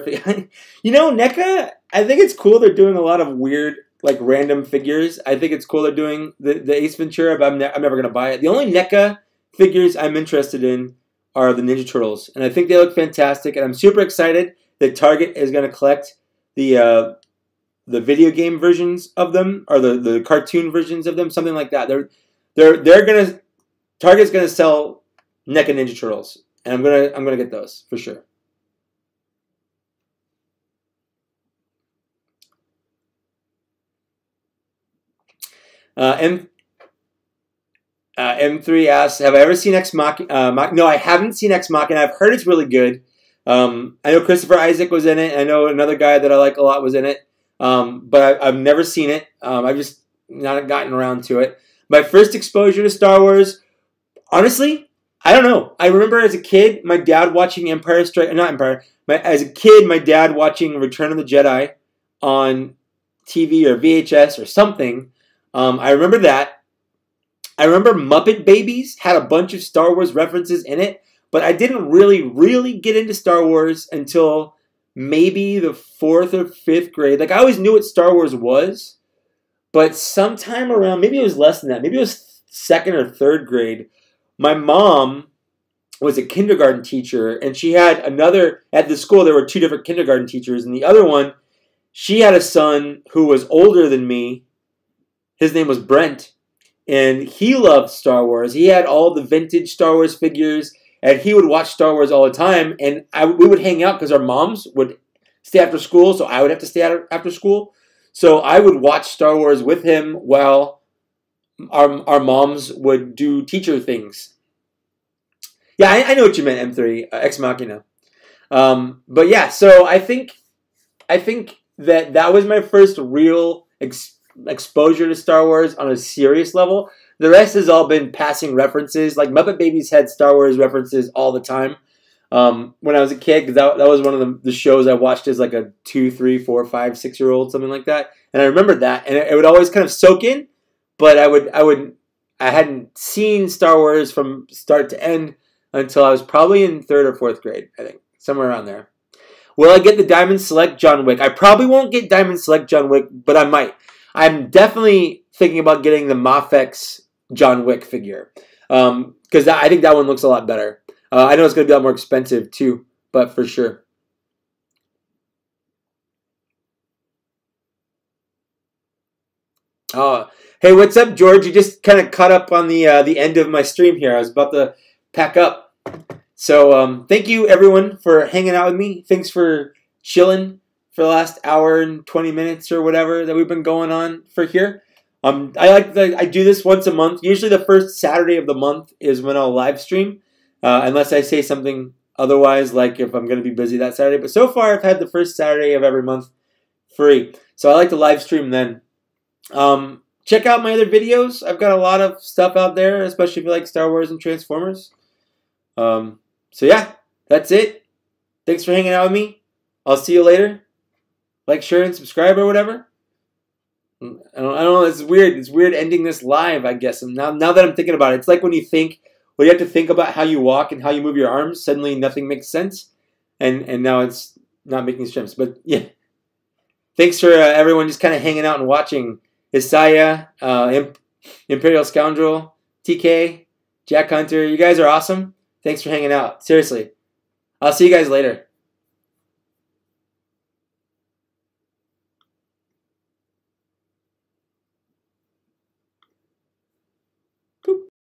NECA. I think it's cool. They're doing a lot of weird, like random figures. I think it's cool they're doing the Ace Ventura, but I'm never gonna buy it. The only NECA figures I'm interested in are the Ninja Turtles, and I think they look fantastic. And I'm super excited that Target is gonna collect the video game versions of them, or the cartoon versions of them, something like that. Target's gonna sell NECA Ninja Turtles, and I'm gonna get those for sure. M3 asks, have I ever seen Ex Machina? No, I haven't seen Ex Machina. I've heard it's really good. I know Christopher Isaac was in it. I know another guy that I like a lot was in it. But I've never seen it. I've just not gotten around to it. My first exposure to Star Wars, honestly, I don't know. I remember as a kid, my dad watching as a kid, my dad watching Return of the Jedi on TV or VHS or something. I remember that. I remember Muppet Babies had a bunch of Star Wars references in it, but I didn't really get into Star Wars until maybe the 4th or 5th grade. Like, I always knew what Star Wars was, but sometime around, maybe it was less than that, maybe it was 2nd or 3rd grade, my mom was a kindergarten teacher, and she had another, at the school there were two different kindergarten teachers, and the other one, she had a son who was older than me. His name was Brent, and he loved Star Wars. He had all the vintage Star Wars figures, and he would watch Star Wars all the time, and we would hang out because our moms would stay after school, so I would have to stay after school. So I would watch Star Wars with him while our moms would do teacher things. Yeah, I know what you meant, M3, Ex Machina. But yeah, so I think that was my first real exposure to Star Wars on a serious level. The rest has all been passing references. Like Muppet Babies had Star Wars references all the time when I was a kid, because that was one of the shows I watched as like a 2, 3, 4, 5, 6-year-old, something like that. And I remembered that, and it would always kind of soak in. But I hadn't seen Star Wars from start to end until I was probably in 3rd or 4th grade, I think. Somewhere around there. Will I get the Diamond Select John Wick? I probably won't get Diamond Select John Wick, but I might. I'm definitely thinking about getting the Mafex John Wick figure. Because I think that one looks a lot better. I know it's going to be a lot more expensive too, but for sure. Hey, what's up, George? You just kind of caught up on the end of my stream here. I was about to pack up. So thank you, everyone, for hanging out with me. Thanks for chilling for the last hour and 20 minutes or whatever that we've been going on for here. I do this once a month. Usually the first Saturday of the month is when I'll live stream, unless I say something otherwise, like if I'm going to be busy that Saturday. But so far, I've had the first Saturday of every month free. So I like to live stream then. Check out my other videos. I've got a lot of stuff out there, especially if you like Star Wars and Transformers. So yeah, that's it. Thanks for hanging out with me. I'll see you later. Like, share, and subscribe or whatever. I don't know. It's weird. It's weird ending this live, I guess. And now that I'm thinking about it, it's like when you have to think about how you walk and how you move your arms, suddenly nothing makes sense. And now it's not making sense. But yeah. Thanks for everyone just kind of hanging out and watching. Isaiah, Imperial Scoundrel, TK, Jack Hunter. You guys are awesome. Thanks for hanging out. Seriously. I'll see you guys later.